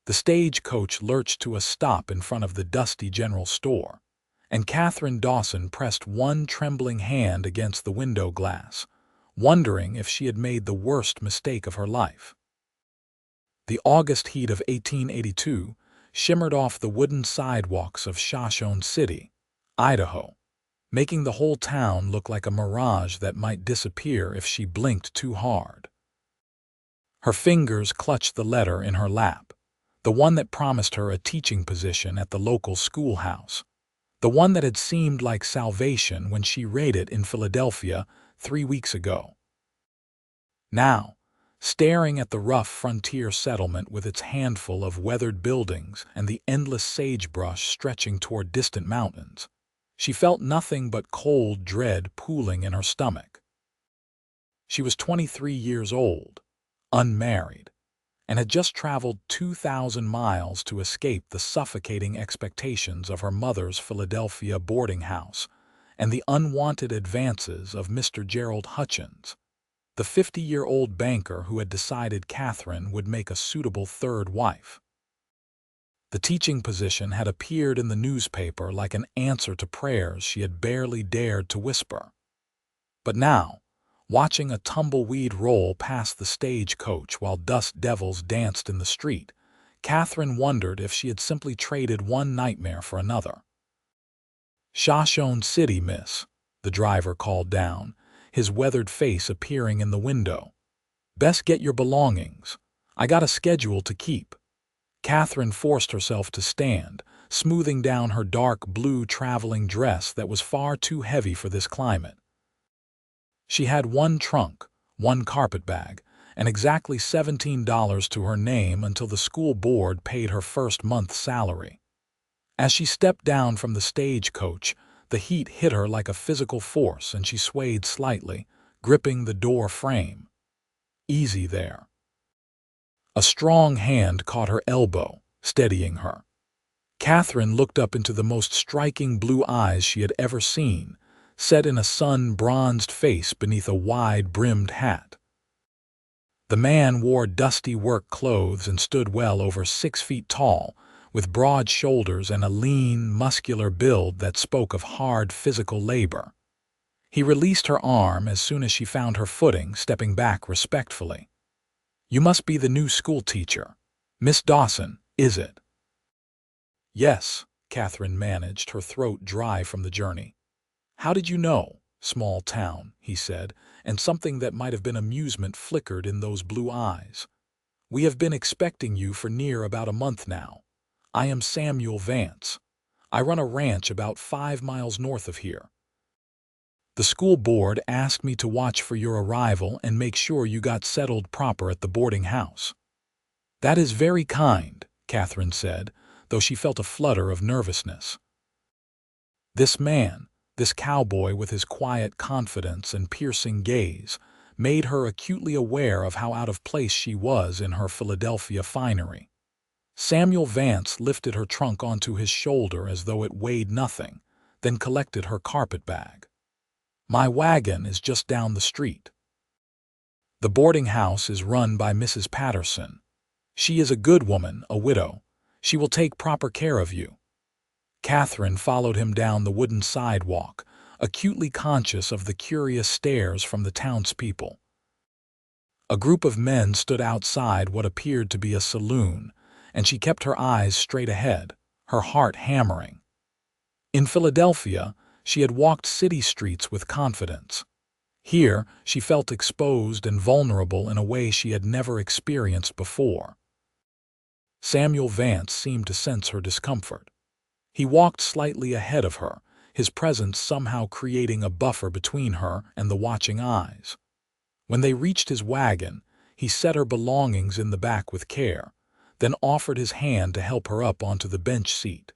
The stagecoach lurched to a stop in front of the dusty general store, and Katherine Dawson pressed one trembling hand against the window glass, wondering if she had made the worst mistake of her life. The August heat of 1882 shimmered off the wooden sidewalks of Shoshone City, Idaho, making the whole town look like a mirage that might disappear if she blinked too hard. Her fingers clutched the letter in her lap, the one that promised her a teaching position at the local schoolhouse, the one that had seemed like salvation when she read it in Philadelphia 3 weeks ago. Now, staring at the rough frontier settlement with its handful of weathered buildings and the endless sagebrush stretching toward distant mountains, she felt nothing but cold dread pooling in her stomach. She was 23 years old, unmarried, and had just traveled 2,000 miles to escape the suffocating expectations of her mother's Philadelphia boarding house and the unwanted advances of Mr. Gerald Hutchins, the 50-year-old banker who had decided Katherine would make a suitable third wife. The teaching position had appeared in the newspaper like an answer to prayers she had barely dared to whisper. But now, watching a tumbleweed roll past the stagecoach while dust devils danced in the street, Katherine wondered if she had simply traded one nightmare for another. "Shoshone City, miss," the driver called down, his weathered face appearing in the window. "Best get your belongings. I got a schedule to keep." Katherine forced herself to stand, smoothing down her dark blue traveling dress that was far too heavy for this climate. She had one trunk, one carpetbag, and exactly $17 to her name until the school board paid her first month's salary. As she stepped down from the stagecoach, the heat hit her like a physical force and she swayed slightly, gripping the door frame. "Easy there." A strong hand caught her elbow, steadying her. Katherine looked up into the most striking blue eyes she had ever seen, set in a sun-bronzed face beneath a wide-brimmed hat. The man wore dusty work clothes and stood well over 6 feet tall, with broad shoulders and a lean, muscular build that spoke of hard physical labor. He released her arm as soon as she found her footing, stepping back respectfully. "You must be the new school teacher. Miss Dawson, is it?" "Yes," Katherine managed, her throat dry from the journey. "How did you know? Small town," he said, and something that might have been amusement flickered in those blue eyes. "We have been expecting you for near about a month now. I am Samuel Vance. I run a ranch about 5 miles north of here. The school board asked me to watch for your arrival and make sure you got settled proper at the boarding house." "That is very kind," Katherine said, though she felt a flutter of nervousness. This man, this cowboy with his quiet confidence and piercing gaze, made her acutely aware of how out of place she was in her Philadelphia finery. Samuel Vance lifted her trunk onto his shoulder as though it weighed nothing, then collected her carpetbag. "My wagon is just down the street. The boarding house is run by Mrs. Patterson. She is a good woman, a widow. She will take proper care of you." Katherine followed him down the wooden sidewalk, acutely conscious of the curious stares from the townspeople. A group of men stood outside what appeared to be a saloon, and she kept her eyes straight ahead, her heart hammering. In Philadelphia, she had walked city streets with confidence. Here, she felt exposed and vulnerable in a way she had never experienced before. Samuel Vance seemed to sense her discomfort. He walked slightly ahead of her, his presence somehow creating a buffer between her and the watching eyes. When they reached his wagon, he set her belongings in the back with care, then offered his hand to help her up onto the bench seat.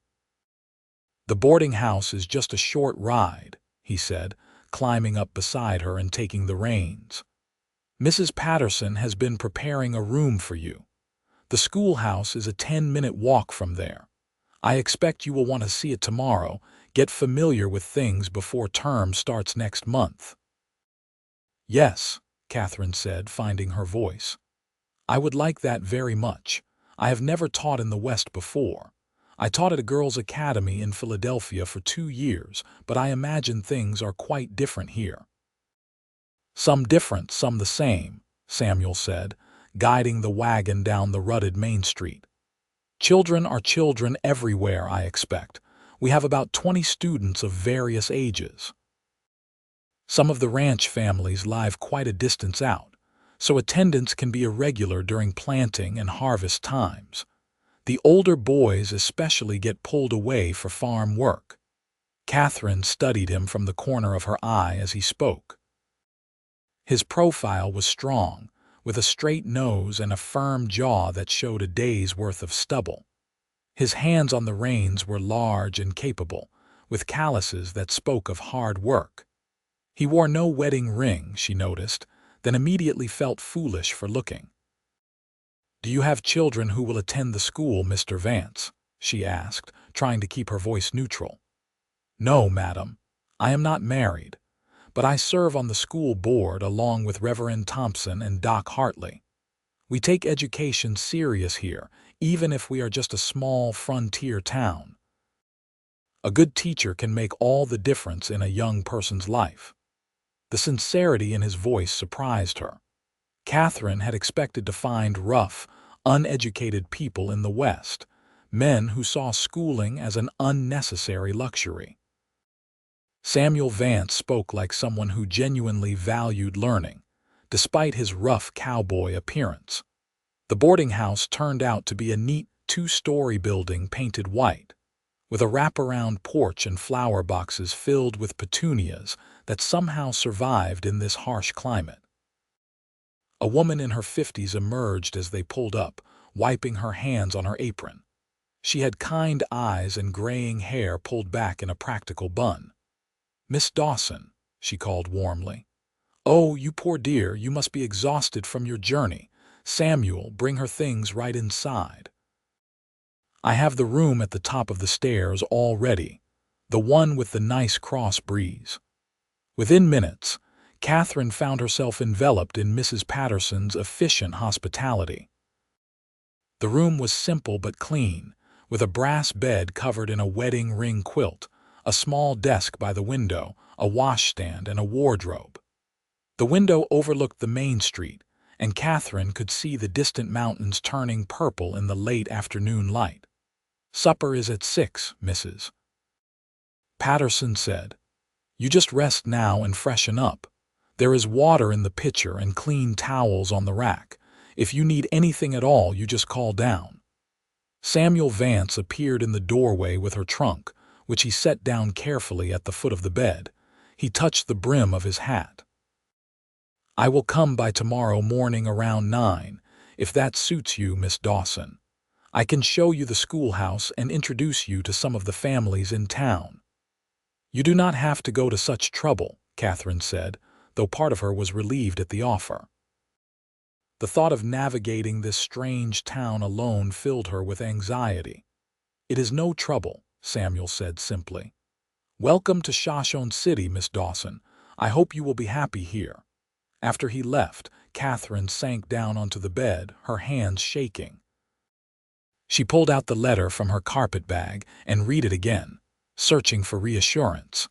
"The boarding house is just a short ride," he said, climbing up beside her and taking the reins. "Mrs. Patterson has been preparing a room for you. The schoolhouse is a 10-minute walk from there. I expect you will want to see it tomorrow, get familiar with things before term starts next month." "Yes," Katherine said, finding her voice. "I would like that very much. I have never taught in the West before. I taught at a girls' academy in Philadelphia for 2 years, but I imagine things are quite different here." "Some different, some the same," Samuel said, guiding the wagon down the rutted Main Street. "Children are children everywhere, I expect. We have about 20 students of various ages. Some of the ranch families live quite a distance out, so attendance can be irregular during planting and harvest times. The older boys especially get pulled away for farm work." Katherine studied him from the corner of her eye as he spoke. His profile was strong, with a straight nose and a firm jaw that showed a day's worth of stubble. His hands on the reins were large and capable, with calluses that spoke of hard work. He wore no wedding ring, she noticed, then immediately felt foolish for looking. "Do you have children who will attend the school, Mr. Vance?" she asked, trying to keep her voice neutral. "No, madam. I am not married, but I serve on the school board along with Reverend Thompson and Doc Hartley. We take education serious here, even if we are just a small frontier town. A good teacher can make all the difference in a young person's life." The sincerity in his voice surprised her. Katherine had expected to find rough, uneducated people in the West, men who saw schooling as an unnecessary luxury. Samuel Vance spoke like someone who genuinely valued learning, despite his rough cowboy appearance. The boarding house turned out to be a neat 2-story building painted white, with a wraparound porch and flower boxes filled with petunias that somehow survived in this harsh climate. A woman in her 50s emerged as they pulled up, wiping her hands on her apron. She had kind eyes and graying hair pulled back in a practical bun. "Miss Dawson," she called warmly. "Oh, you poor dear, you must be exhausted from your journey. Samuel, bring her things right inside. I have the room at the top of the stairs all ready, the one with the nice cross breeze." Within minutes, Katherine found herself enveloped in Mrs. Patterson's efficient hospitality. The room was simple but clean, with a brass bed covered in a wedding ring quilt, a small desk by the window, a washstand, and a wardrobe. The window overlooked the main street, and Katherine could see the distant mountains turning purple in the late afternoon light. "Supper is at 6, Mrs. Patterson said. "You just rest now and freshen up. There is water in the pitcher and clean towels on the rack. If you need anything at all, you just call down." Samuel Vance appeared in the doorway with her trunk, which he set down carefully at the foot of the bed. He touched the brim of his hat. "I will come by tomorrow morning around 9, if that suits you, Miss Dawson. I can show you the schoolhouse and introduce you to some of the families in town." "You do not have to go to such trouble," Katherine said, though part of her was relieved at the offer. The thought of navigating this strange town alone filled her with anxiety. "It is no trouble," Samuel said simply. "Welcome to Shoshone City, Miss Dawson. I hope you will be happy here." After he left, Katherine sank down onto the bed, her hands shaking. She pulled out the letter from her carpet bag and read it again, searching for reassurance.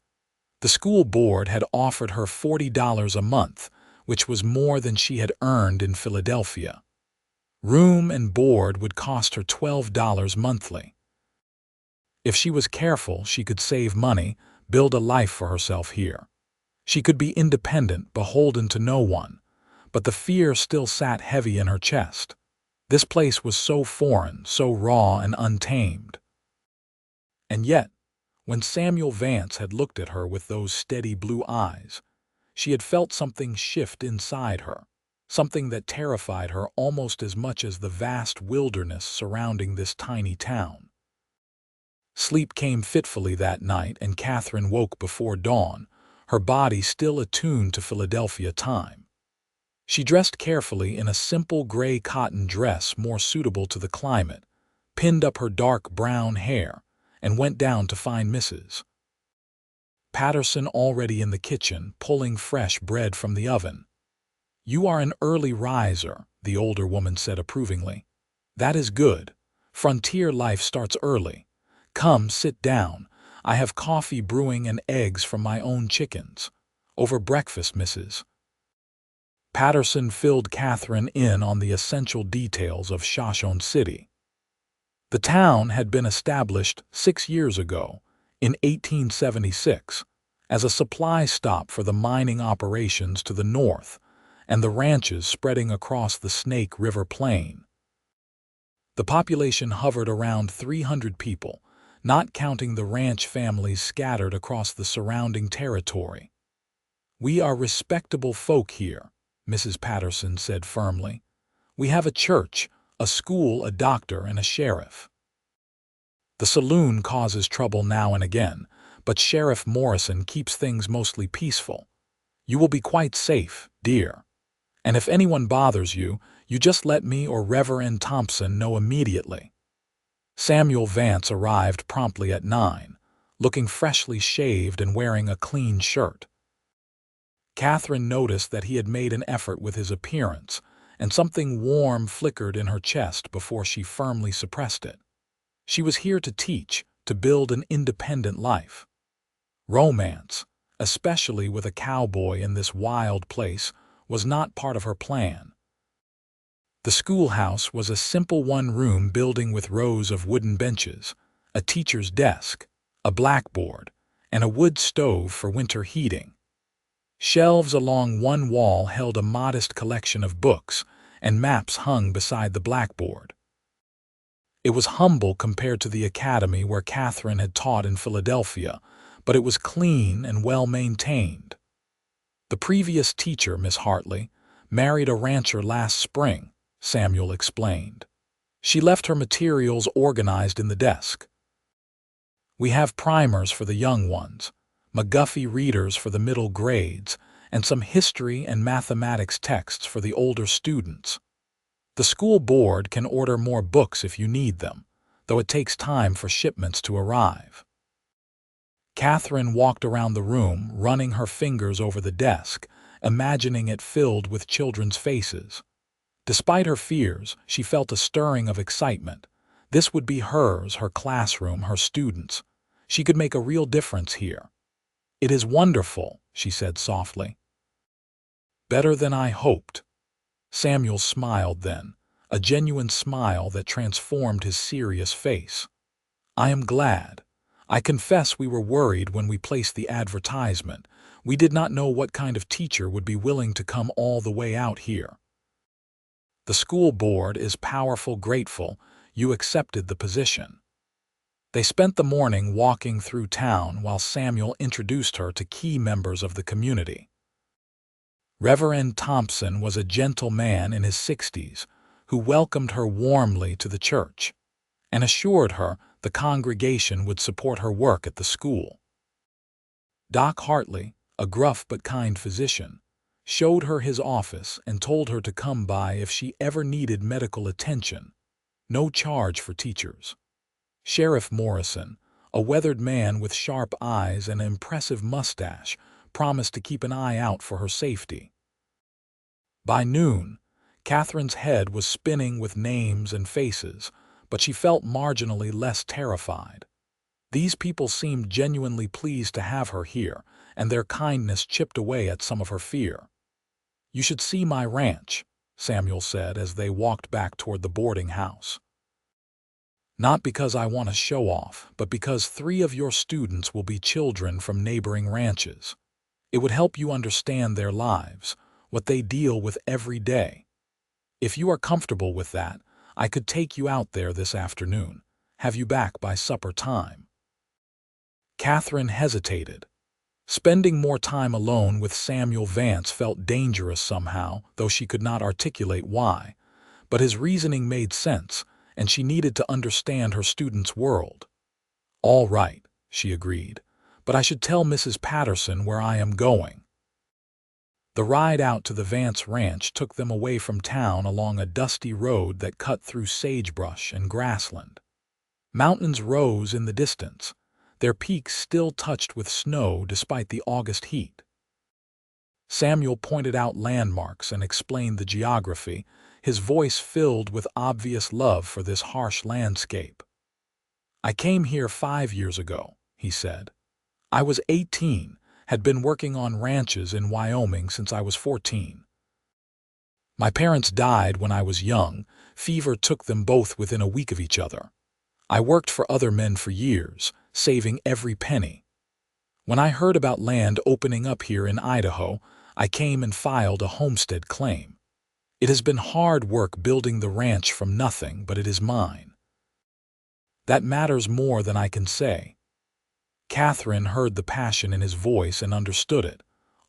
The school board had offered her $40 a month, which was more than she had earned in Philadelphia. Room and board would cost her $12 monthly. If she was careful, she could save money, build a life for herself here. She could be independent, beholden to no one, but the fear still sat heavy in her chest. This place was so foreign, so raw and untamed. And yet, when Samuel Vance had looked at her with those steady blue eyes, she had felt something shift inside her, something that terrified her almost as much as the vast wilderness surrounding this tiny town. Sleep came fitfully that night, and Katherine woke before dawn, her body still attuned to Philadelphia time. She dressed carefully in a simple gray cotton dress more suitable to the climate, pinned up her dark brown hair, and went down to find Mrs. Patterson already in the kitchen, pulling fresh bread from the oven. "You are an early riser," the older woman said approvingly. That is good. Frontier life starts early. Come, sit down. I have coffee brewing and eggs from my own chickens. Over breakfast, Mrs. Patterson filled Katherine in on the essential details of Shoshone City. The town had been established 6 years ago, in 1876, as a supply stop for the mining operations to the north and the ranches spreading across the Snake River Plain. The population hovered around 300 people, not counting the ranch families scattered across the surrounding territory. "We are respectable folk here," Mrs. Patterson said firmly. "We have a church, a school, a doctor, and a sheriff. The saloon causes trouble now and again, but Sheriff Morrison keeps things mostly peaceful. You will be quite safe, dear. And if anyone bothers you, you just let me or Reverend Thompson know immediately." Samuel Vance arrived promptly at 9, looking freshly shaved and wearing a clean shirt. Katherine noticed that he had made an effort with his appearance, and something warm flickered in her chest before she firmly suppressed it. She was here to teach, to build an independent life. Romance, especially with a cowboy in this wild place, was not part of her plan. The schoolhouse was a simple one-room building with rows of wooden benches, a teacher's desk, a blackboard, and a wood stove for winter heating. Shelves along one wall held a modest collection of books, and maps hung beside the blackboard. It was humble compared to the academy where Katherine had taught in Philadelphia, but it was clean and well-maintained. The previous teacher, Miss Hartley, married a rancher last spring, Samuel explained. She left her materials organized in the desk. "We have primers for the young ones, McGuffey readers for the middle grades, and some history and mathematics texts for the older students. The school board can order more books if you need them, though it takes time for shipments to arrive." Katherine walked around the room, running her fingers over the desk, imagining it filled with children's faces. Despite her fears, she felt a stirring of excitement. This would be hers, her classroom, her students. She could make a real difference here. "It is wonderful," she said softly. "Better than I hoped." Samuel smiled then, a genuine smile that transformed his serious face. "I am glad. I confess we were worried when we placed the advertisement. We did not know what kind of teacher would be willing to come all the way out here. The school board is powerful, grateful you accepted the position." They spent the morning walking through town while Samuel introduced her to key members of the community. Reverend Thompson was a gentle man in his 60s who welcomed her warmly to the church and assured her the congregation would support her work at the school. Doc Hartley, a gruff but kind physician, showed her his office and told her to come by if she ever needed medical attention. No charge for teachers. Sheriff Morrison, a weathered man with sharp eyes and an impressive mustache, promised to keep an eye out for her safety. By noon, Katherine's head was spinning with names and faces, but she felt marginally less terrified. These people seemed genuinely pleased to have her here, and their kindness chipped away at some of her fear. "You should see my ranch," Samuel said as they walked back toward the boarding house. "Not because I want to show off, but because 3 of your students will be children from neighboring ranches. It would help you understand their lives, what they deal with every day. If you are comfortable with that, I could take you out there this afternoon, have you back by supper time." Katherine hesitated. Spending more time alone with Samuel Vance felt dangerous somehow, though she could not articulate why. But his reasoning made sense, and she needed to understand her student's world. "All right," she agreed, "but I should tell Mrs. Patterson where I am going." The ride out to the Vance ranch took them away from town along a dusty road that cut through sagebrush and grassland. Mountains rose in the distance, their peaks still touched with snow despite the August heat. Samuel pointed out landmarks and explained the geography, his voice filled with obvious love for this harsh landscape. "I came here 5 years ago," he said. "I was 18, had been working on ranches in Wyoming since I was 14. My parents died when I was young. Fever took them both within a week of each other. I worked for other men for years, saving every penny. When I heard about land opening up here in Idaho, I came and filed a homestead claim. It has been hard work building the ranch from nothing, but it is mine. That matters more than I can say." Katherine heard the passion in his voice and understood it.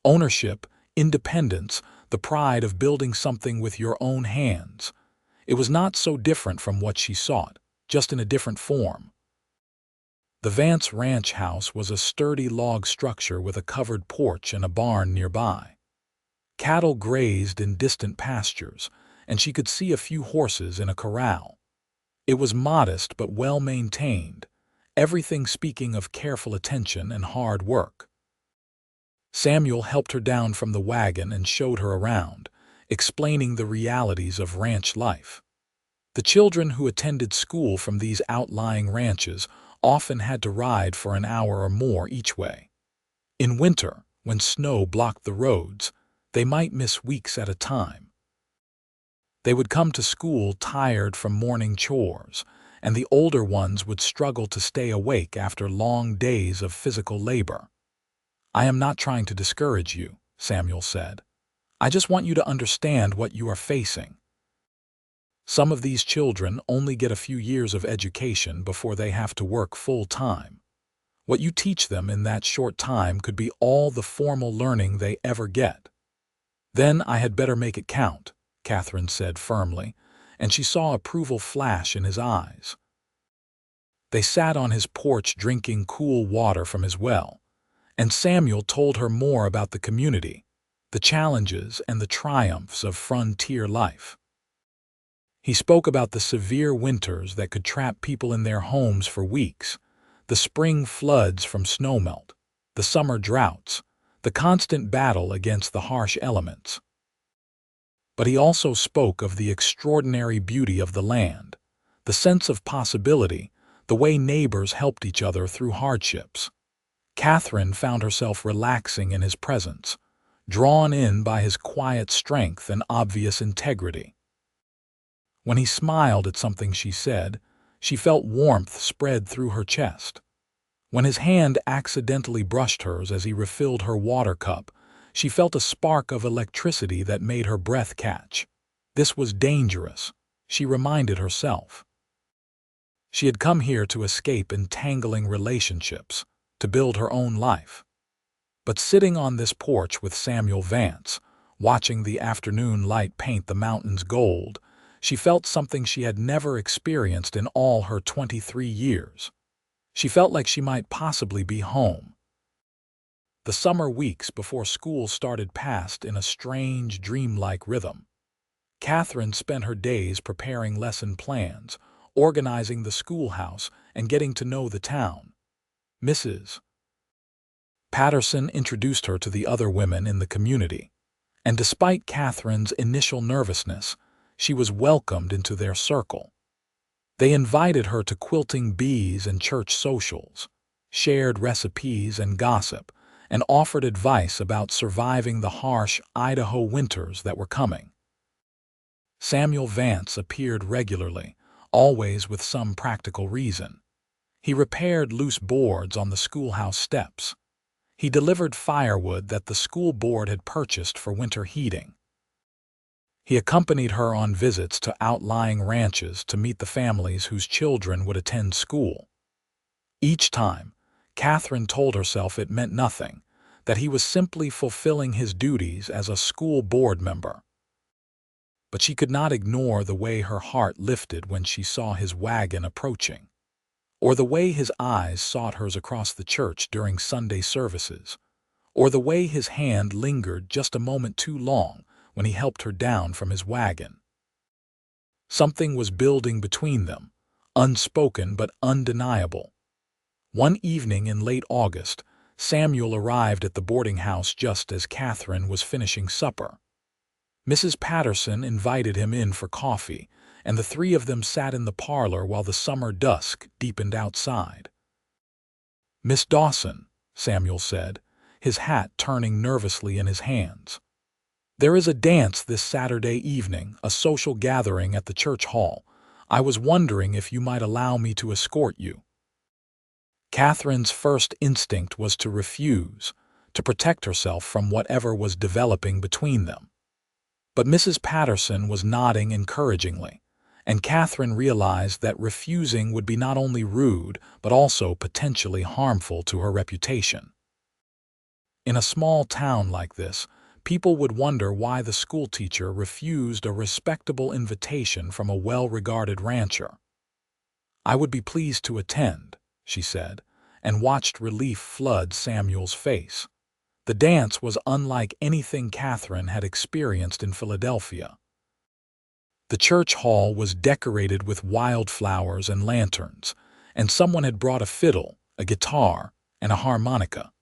Ownership, independence, the pride of building something with your own hands. It was not so different from what she sought, just in a different form. The Vance ranch house was a sturdy log structure with a covered porch and a barn nearby. Cattle grazed in distant pastures, and she could see a few horses in a corral. It was modest but well maintained, everything speaking of careful attention and hard work. Samuel helped her down from the wagon and showed her around, explaining the realities of ranch life. The children who attended school from these outlying ranches often had to ride for an hour or more each way. In winter, when snow blocked the roads, they might miss weeks at a time. They would come to school tired from morning chores, and the older ones would struggle to stay awake after long days of physical labor. "I am not trying to discourage you," Samuel said. "I just want you to understand what you are facing. Some of these children only get a few years of education before they have to work full-time. What you teach them in that short time could be all the formal learning they ever get." "Then I had better make it count," Katherine said firmly, and she saw approval flash in his eyes. They sat on his porch drinking cool water from his well, and Samuel told her more about the community, the challenges and the triumphs of frontier life. He spoke about the severe winters that could trap people in their homes for weeks, the spring floods from snowmelt, the summer droughts, the constant battle against the harsh elements. But he also spoke of the extraordinary beauty of the land, the sense of possibility, the way neighbors helped each other through hardships. Katherine found herself relaxing in his presence, drawn in by his quiet strength and obvious integrity. When he smiled at something she said, she felt warmth spread through her chest. When his hand accidentally brushed hers as he refilled her water cup, she felt a spark of electricity that made her breath catch. This was dangerous, she reminded herself. She had come here to escape entangling relationships, to build her own life. But sitting on this porch with Samuel Vance, watching the afternoon light paint the mountains gold, she felt something she had never experienced in all her 23 years. She felt like she might possibly be home. The summer weeks before school started passed in a strange, dreamlike rhythm. Katherine spent her days preparing lesson plans, organizing the schoolhouse, and getting to know the town. Mrs. Patterson introduced her to the other women in the community, and despite Katherine's initial nervousness, she was welcomed into their circle. They invited her to quilting bees and church socials, shared recipes and gossip, and offered advice about surviving the harsh Idaho winters that were coming. Samuel Vance appeared regularly, always with some practical reason. He repaired loose boards on the schoolhouse steps. He delivered firewood that the school board had purchased for winter heating. He accompanied her on visits to outlying ranches to meet the families whose children would attend school. Each time, Katherine told herself it meant nothing, that he was simply fulfilling his duties as a school board member. But she could not ignore the way her heart lifted when she saw his wagon approaching, or the way his eyes sought hers across the church during Sunday services, or the way his hand lingered just a moment too long when he helped her down from his wagon. Something was building between them, unspoken but undeniable. One evening in late August, Samuel arrived at the boarding house just as Katherine was finishing supper. Mrs. Patterson invited him in for coffee, and the three of them sat in the parlor while the summer dusk deepened outside. "Miss Dawson," Samuel said, his hat turning nervously in his hands. "There is a dance this Saturday evening, a social gathering at the church hall. I was wondering if you might allow me to escort you." Catherine's first instinct was to refuse, to protect herself from whatever was developing between them. But Mrs. Patterson was nodding encouragingly, and Catherine realized that refusing would be not only rude but also potentially harmful to her reputation. In a small town like this, people would wonder why the schoolteacher refused a respectable invitation from a well-regarded rancher. "I would be pleased to attend," she said, and watched relief flood Samuel's face. The dance was unlike anything Catherine had experienced in Philadelphia. The church hall was decorated with wildflowers and lanterns, and someone had brought a fiddle, a guitar, and a harmonica.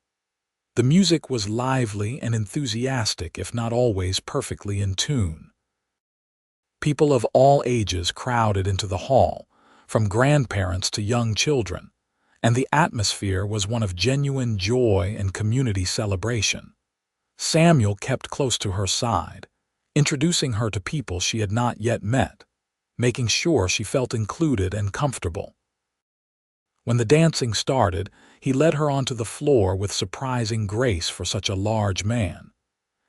The music was lively and enthusiastic, if not always perfectly in tune. People of all ages crowded into the hall, from grandparents to young children, and the atmosphere was one of genuine joy and community celebration. Samuel kept close to her side, introducing her to people she had not yet met, making sure she felt included and comfortable. When the dancing started, he led her onto the floor with surprising grace for such a large man.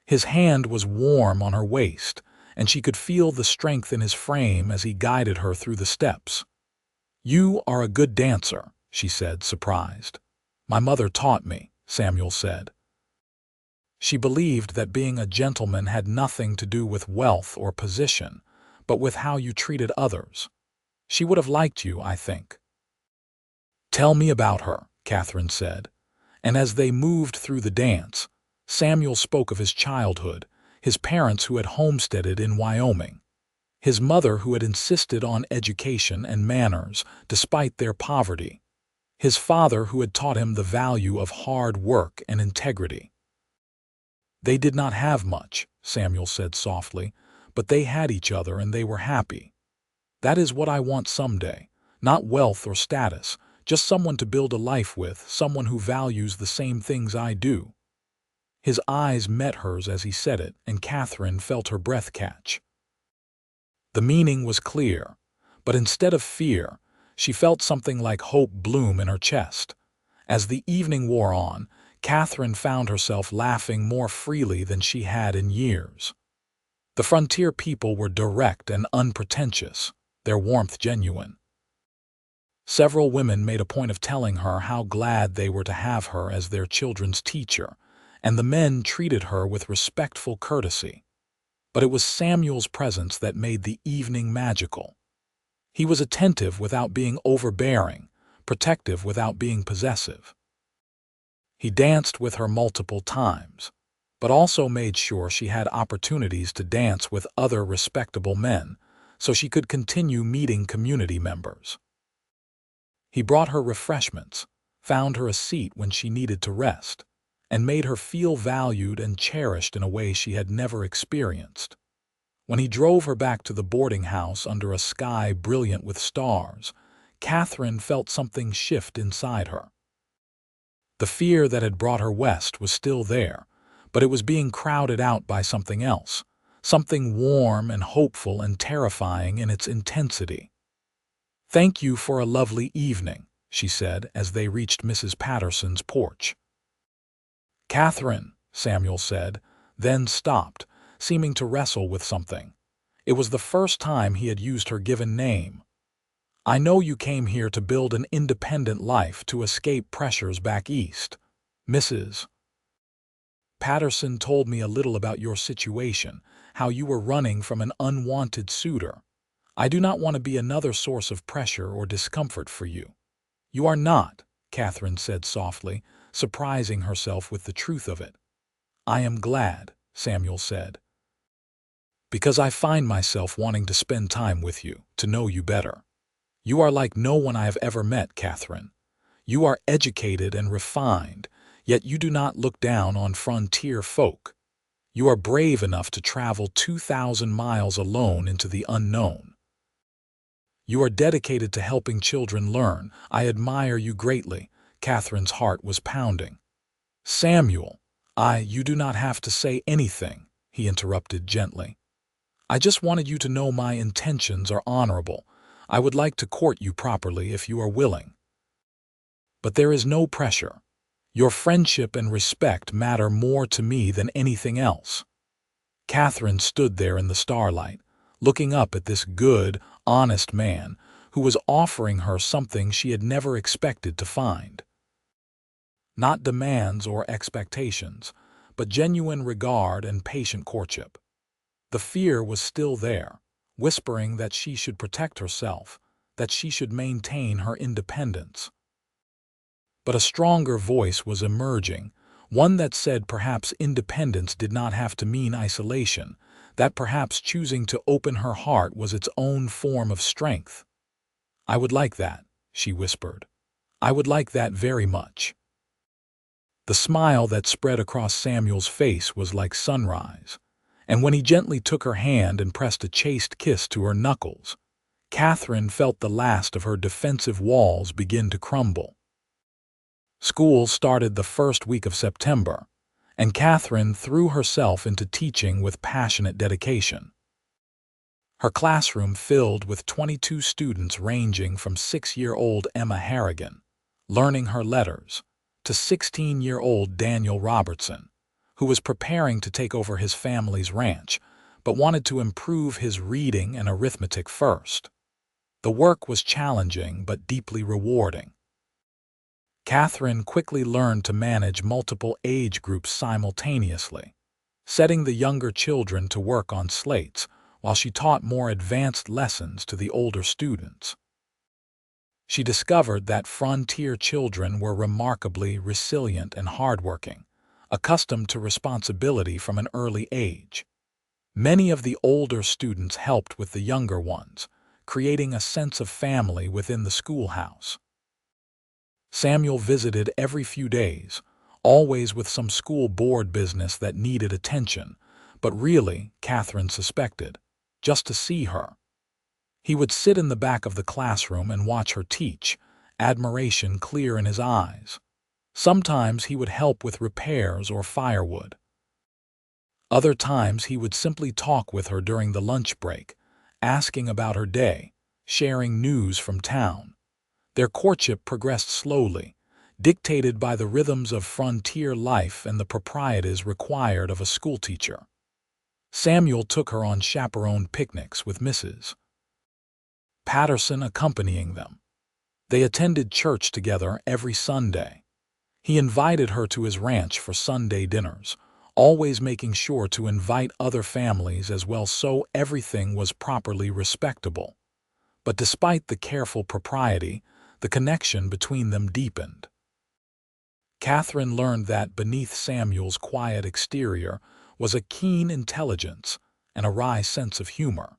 His hand was warm on her waist, and she could feel the strength in his frame as he guided her through the steps. "You are a good dancer," she said, surprised. "My mother taught me," Samuel said. She believed that being a gentleman had nothing to do with wealth or position, but with how you treated others. "She would have liked you, I think." "Tell me about her," Catherine said, and as they moved through the dance, Samuel spoke of his childhood, his parents who had homesteaded in Wyoming, his mother who had insisted on education and manners despite their poverty, his father who had taught him the value of hard work and integrity. "They did not have much," Samuel said softly, "but they had each other and they were happy. That is what I want someday, not wealth or status, just someone to build a life with, someone who values the same things I do." His eyes met hers as he said it, and Catherine felt her breath catch. The meaning was clear, but instead of fear, she felt something like hope bloom in her chest. As the evening wore on, Catherine found herself laughing more freely than she had in years. The frontier people were direct and unpretentious, their warmth genuine. Several women made a point of telling her how glad they were to have her as their children's teacher, and the men treated her with respectful courtesy. But it was Samuel's presence that made the evening magical. He was attentive without being overbearing, protective without being possessive. He danced with her multiple times, but also made sure she had opportunities to dance with other respectable men, so she could continue meeting community members. He brought her refreshments, found her a seat when she needed to rest, and made her feel valued and cherished in a way she had never experienced. When he drove her back to the boarding house under a sky brilliant with stars, Catherine felt something shift inside her. The fear that had brought her west was still there, but it was being crowded out by something else, something warm and hopeful and terrifying in its intensity. "Thank you for a lovely evening," she said as they reached Mrs. Patterson's porch. "Catherine," Samuel said, then stopped, seeming to wrestle with something. It was the first time he had used her given name. "I know you came here to build an independent life to escape pressures back east. Mrs. Patterson told me a little about your situation, how you were running from an unwanted suitor. I do not want to be another source of pressure or discomfort for you." "You are not," Catherine said softly, surprising herself with the truth of it. "I am glad," Samuel said, "because I find myself wanting to spend time with you, to know you better. You are like no one I have ever met, Catherine. You are educated and refined, yet you do not look down on frontier folk. You are brave enough to travel 2,000 miles alone into the unknown. You are dedicated to helping children learn. I admire you greatly." Catherine's heart was pounding. "Samuel, you do not have to say anything," he interrupted gently. "I just wanted you to know my intentions are honorable. I would like to court you properly if you are willing. But there is no pressure. Your friendship and respect matter more to me than anything else." Katherine stood there in the starlight, looking up at this good, honest man who was offering her something she had never expected to find. Not demands or expectations, but genuine regard and patient courtship. The fear was still there, whispering that she should protect herself, that she should maintain her independence. But a stronger voice was emerging, one that said perhaps independence did not have to mean isolation, that perhaps choosing to open her heart was its own form of strength. "I would like that," she whispered. "I would like that very much." The smile that spread across Samuel's face was like sunrise, and when he gently took her hand and pressed a chaste kiss to her knuckles, Katherine felt the last of her defensive walls begin to crumble. School started the first week of September, and Katherine threw herself into teaching with passionate dedication. Her classroom filled with 22 students ranging from 6-year-old Emma Harrigan, learning her letters, to 16-year-old Daniel Robertson, who was preparing to take over his family's ranch, but wanted to improve his reading and arithmetic first. The work was challenging but deeply rewarding. Katherine quickly learned to manage multiple age groups simultaneously, setting the younger children to work on slates while she taught more advanced lessons to the older students. She discovered that frontier children were remarkably resilient and hardworking, accustomed to responsibility from an early age. Many of the older students helped with the younger ones, creating a sense of family within the schoolhouse. Samuel visited every few days, always with some school board business that needed attention, but really, Katherine suspected, just to see her. He would sit in the back of the classroom and watch her teach, admiration clear in his eyes. Sometimes he would help with repairs or firewood. Other times he would simply talk with her during the lunch break, asking about her day, sharing news from town. Their courtship progressed slowly, dictated by the rhythms of frontier life and the proprieties required of a schoolteacher. Samuel took her on chaperoned picnics with Mrs. Patterson accompanying them. They attended church together every Sunday. He invited her to his ranch for Sunday dinners, always making sure to invite other families as well so everything was properly respectable. But despite the careful propriety, the connection between them deepened. Katherine learned that beneath Samuel's quiet exterior was a keen intelligence and a wry sense of humor.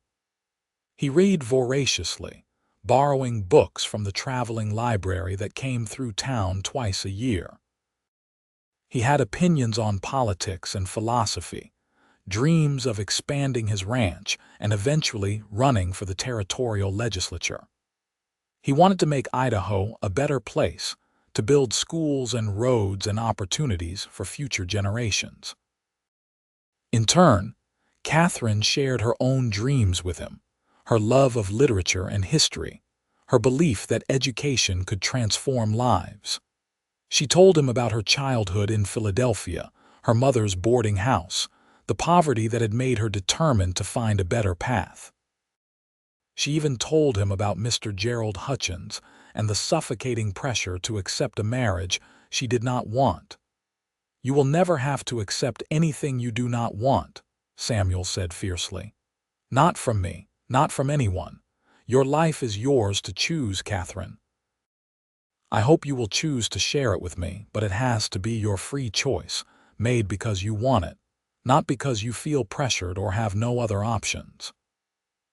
He read voraciously, borrowing books from the traveling library that came through town twice a year. He had opinions on politics and philosophy, dreams of expanding his ranch and eventually running for the territorial legislature. He wanted to make Idaho a better place, to build schools and roads and opportunities for future generations. In turn, Katherine shared her own dreams with him, her love of literature and history, her belief that education could transform lives. She told him about her childhood in Philadelphia, her mother's boarding house, the poverty that had made her determined to find a better path. She even told him about Mr. Gerald Hutchins and the suffocating pressure to accept a marriage she did not want. "You will never have to accept anything you do not want," Samuel said fiercely. "Not from me, not from anyone. Your life is yours to choose, Katherine. I hope you will choose to share it with me, but it has to be your free choice, made because you want it, not because you feel pressured or have no other options."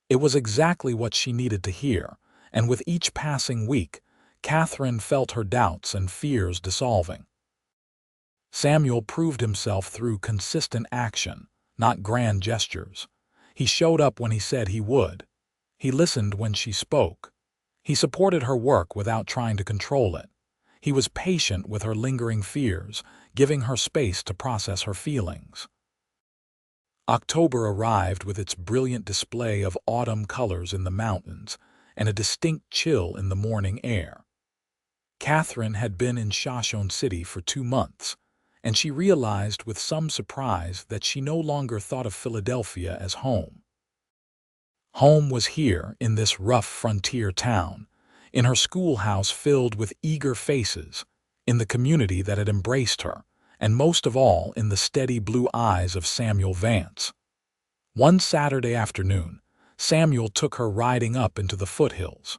It was exactly what she needed to hear, and with each passing week, Katherine felt her doubts and fears dissolving. Samuel proved himself through consistent action, not grand gestures. He showed up when he said he would. He listened when she spoke. He supported her work without trying to control it. He was patient with her lingering fears, giving her space to process her feelings. October arrived with its brilliant display of autumn colors in the mountains and a distinct chill in the morning air. Katherine had been in Shoshone City for 2 months, and she realized with some surprise that she no longer thought of Philadelphia as home. Home was here, in this rough frontier town, in her schoolhouse filled with eager faces, in the community that had embraced her, and most of all in the steady blue eyes of Samuel Vance. One Saturday afternoon, Samuel took her riding up into the foothills.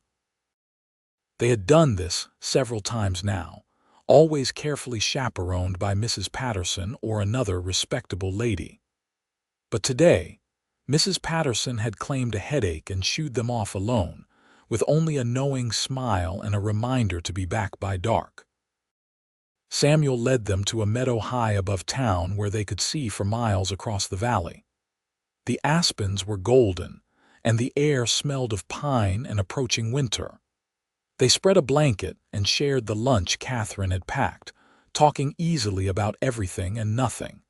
They had done this several times now, always carefully chaperoned by Mrs. Patterson or another respectable lady. But today, Mrs. Patterson had claimed a headache and shooed them off alone, with only a knowing smile and a reminder to be back by dark. Samuel led them to a meadow high above town where they could see for miles across the valley. The aspens were golden, and the air smelled of pine and approaching winter. They spread a blanket and shared the lunch Katherine had packed, talking easily about everything and nothing.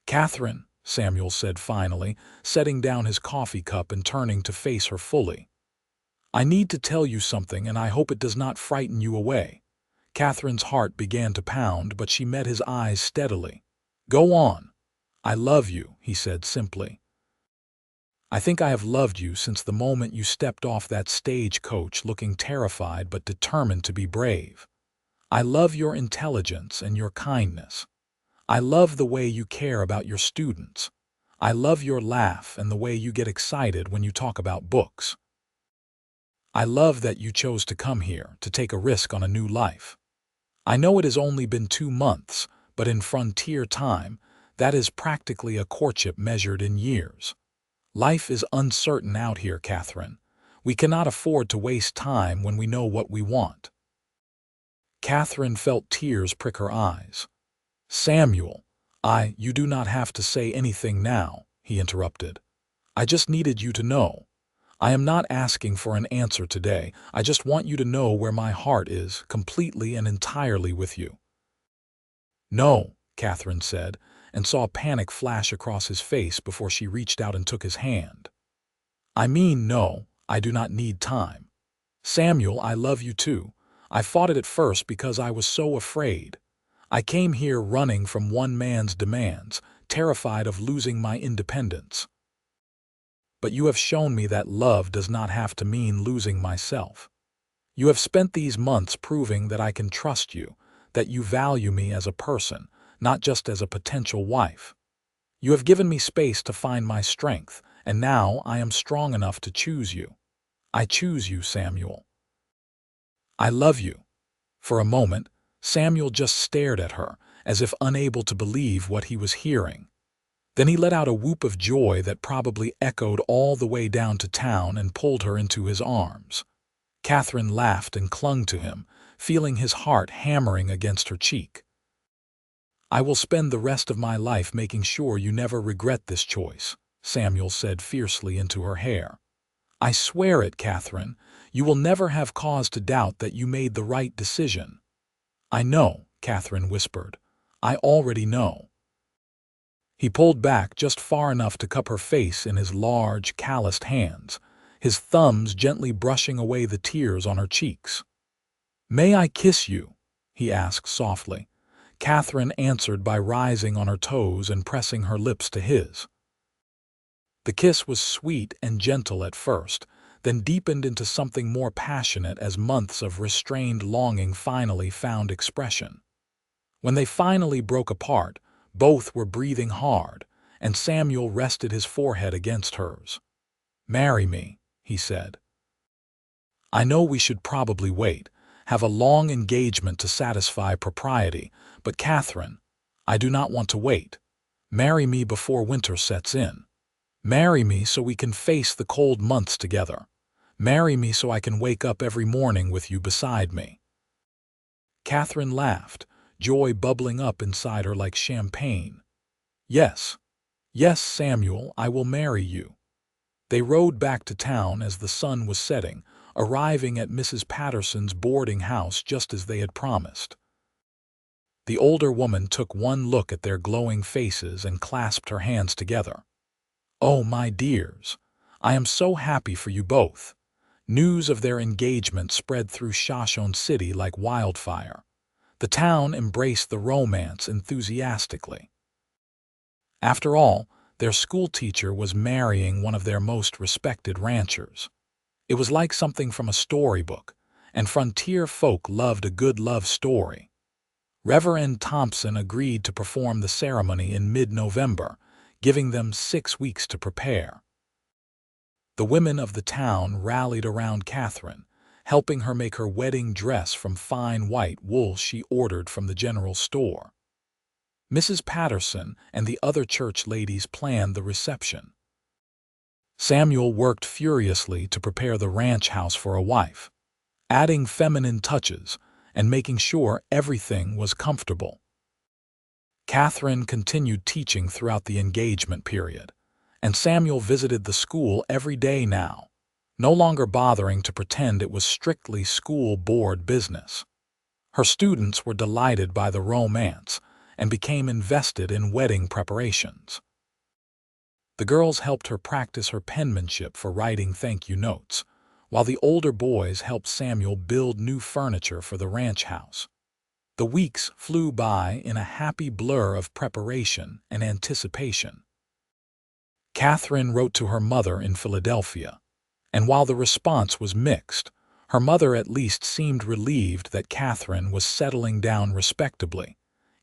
"Katherine," Samuel said finally, setting down his coffee cup and turning to face her fully. "I need to tell you something, and I hope it does not frighten you away." Katherine's heart began to pound, but she met his eyes steadily. "Go on." "I love you," he said simply. "I think I have loved you since the moment you stepped off that stagecoach looking terrified but determined to be brave. I love your intelligence and your kindness. I love the way you care about your students. I love your laugh and the way you get excited when you talk about books. I love that you chose to come here, to take a risk on a new life. I know it has only been 2 months, but in frontier time, that is practically a courtship measured in years. Life is uncertain out here, Katherine. We cannot afford to waste time when we know what we want." Katherine felt tears prick her eyes. "Samuel, you do not have to say anything now," he interrupted. "I just needed you to know. I am not asking for an answer today. I just want you to know where my heart is, completely and entirely with you." "No," Katherine said, and saw panic flash across his face before she reached out and took his hand. "I mean, no, I do not need time. Samuel, I love you too. I fought it at first because I was so afraid. I came here running from one man's demands, terrified of losing my independence. But you have shown me that love does not have to mean losing myself. You have spent these months proving that I can trust you, that you value me as a person, not just as a potential wife. You have given me space to find my strength, and now I am strong enough to choose you. I choose you, Samuel. I love you." For a moment, Samuel just stared at her, as if unable to believe what he was hearing. Then he let out a whoop of joy that probably echoed all the way down to town and pulled her into his arms. Katherine laughed and clung to him, feeling his heart hammering against her cheek. "I will spend the rest of my life making sure you never regret this choice," Samuel said fiercely into her hair. "I swear it, Katherine. You will never have cause to doubt that you made the right decision." "I know," Katherine whispered. "I already know." He pulled back just far enough to cup her face in his large, calloused hands, his thumbs gently brushing away the tears on her cheeks. "May I kiss you?" he asked softly. Katherine answered by rising on her toes and pressing her lips to his. The kiss was sweet and gentle at first, then deepened into something more passionate as months of restrained longing finally found expression. When they finally broke apart, both were breathing hard, and Samuel rested his forehead against hers. "Marry me," he said. "I know we should probably wait, have a long engagement to satisfy propriety, but Katherine, I do not want to wait. Marry me before winter sets in. Marry me so we can face the cold months together. Marry me so I can wake up every morning with you beside me." Katherine laughed, joy bubbling up inside her like champagne. "Yes, yes, Samuel, I will marry you." They rode back to town as the sun was setting, arriving at Mrs. Patterson's boarding house just as they had promised. The older woman took one look at their glowing faces and clasped her hands together. "Oh, my dears, I am so happy for you both." News of their engagement spread through Shoshone City like wildfire. The town embraced the romance enthusiastically. After all, their schoolteacher was marrying one of their most respected ranchers. It was like something from a storybook, and frontier folk loved a good love story. Reverend Thompson agreed to perform the ceremony in mid-November, giving them 6 weeks to prepare. The women of the town rallied around Katherine, helping her make her wedding dress from fine white wool she ordered from the general store. Mrs. Patterson and the other church ladies planned the reception. Samuel worked furiously to prepare the ranch house for a wife, adding feminine touches and making sure everything was comfortable. Katherine continued teaching throughout the engagement period, and Samuel visited the school every day now, no longer bothering to pretend it was strictly school board business. Her students were delighted by the romance and became invested in wedding preparations. The girls helped her practice her penmanship for writing thank-you notes, while the older boys helped Samuel build new furniture for the ranch house. The weeks flew by in a happy blur of preparation and anticipation. Katherine wrote to her mother in Philadelphia, and while the response was mixed, her mother at least seemed relieved that Katherine was settling down respectably,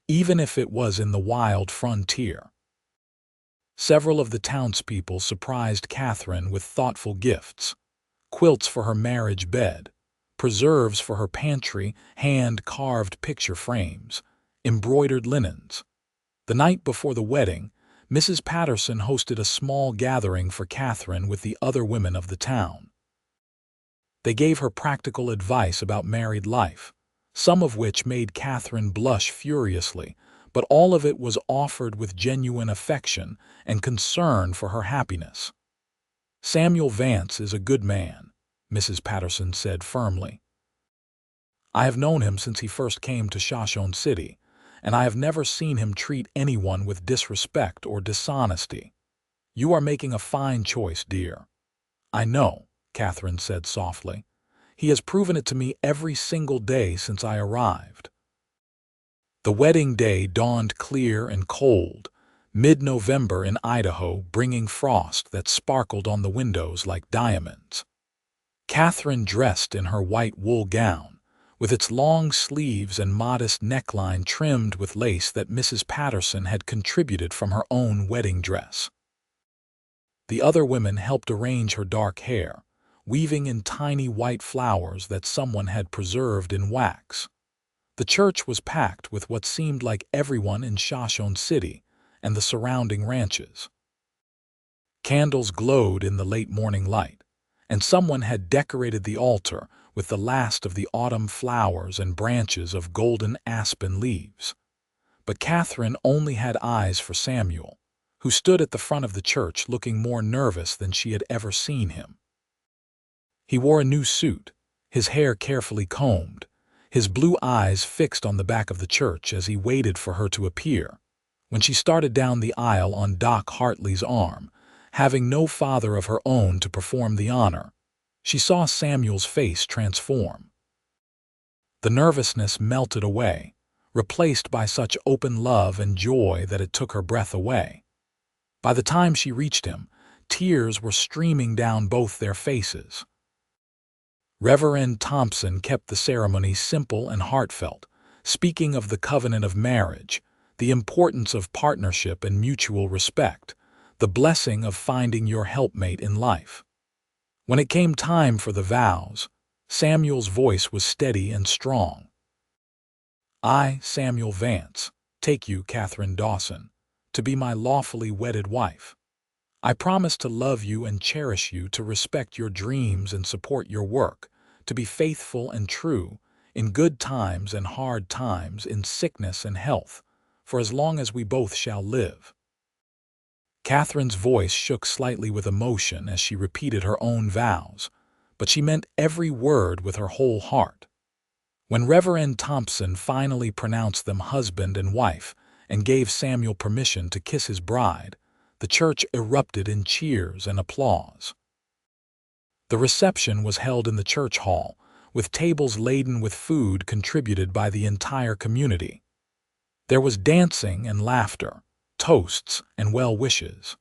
even if it was in the wild frontier. Several of the townspeople surprised Katherine with thoughtful gifts: quilts for her marriage bed, preserves for her pantry, hand-carved picture frames, embroidered linens. The night before the wedding, Mrs. Patterson hosted a small gathering for Katherine with the other women of the town. They gave her practical advice about married life, some of which made Katherine blush furiously, but all of it was offered with genuine affection and concern for her happiness. "Samuel Vance is a good man," Mrs. Patterson said firmly. "I have known him since he first came to Shoshone City, and I have never seen him treat anyone with disrespect or dishonesty. You are making a fine choice, dear." "I know," Katherine said softly. "He has proven it to me every single day since I arrived." The wedding day dawned clear and cold, mid-November in Idaho, bringing frost that sparkled on the windows like diamonds. Katherine dressed in her white wool gown, with its long sleeves and modest neckline trimmed with lace that Mrs. Patterson had contributed from her own wedding dress. The other women helped arrange her dark hair, weaving in tiny white flowers that someone had preserved in wax. The church was packed with what seemed like everyone in Shoshone City and the surrounding ranches. Candles glowed in the late morning light, and someone had decorated the altar with the last of the autumn flowers and branches of golden aspen leaves. But Katherine only had eyes for Samuel, who stood at the front of the church looking more nervous than she had ever seen him. He wore a new suit, his hair carefully combed, his blue eyes fixed on the back of the church as he waited for her to appear. When she started down the aisle on Doc Hartley's arm, having no father of her own to perform the honor, she saw Samuel's face transform. The nervousness melted away, replaced by such open love and joy that it took her breath away. By the time she reached him, tears were streaming down both their faces. Reverend Thompson kept the ceremony simple and heartfelt, speaking of the covenant of marriage, the importance of partnership and mutual respect, the blessing of finding your helpmate in life. When it came time for the vows, Samuel's voice was steady and strong. "I, Samuel Vance, take you, Katherine Dawson, to be my lawfully wedded wife. I promise to love you and cherish you, to respect your dreams and support your work, to be faithful and true, in good times and hard times, in sickness and health, for as long as we both shall live." Catherine's voice shook slightly with emotion as she repeated her own vows, but she meant every word with her whole heart. When Reverend Thompson finally pronounced them husband and wife and gave Samuel permission to kiss his bride, the church erupted in cheers and applause. The reception was held in the church hall, with tables laden with food contributed by the entire community. There was dancing and laughter, toasts and well wishes.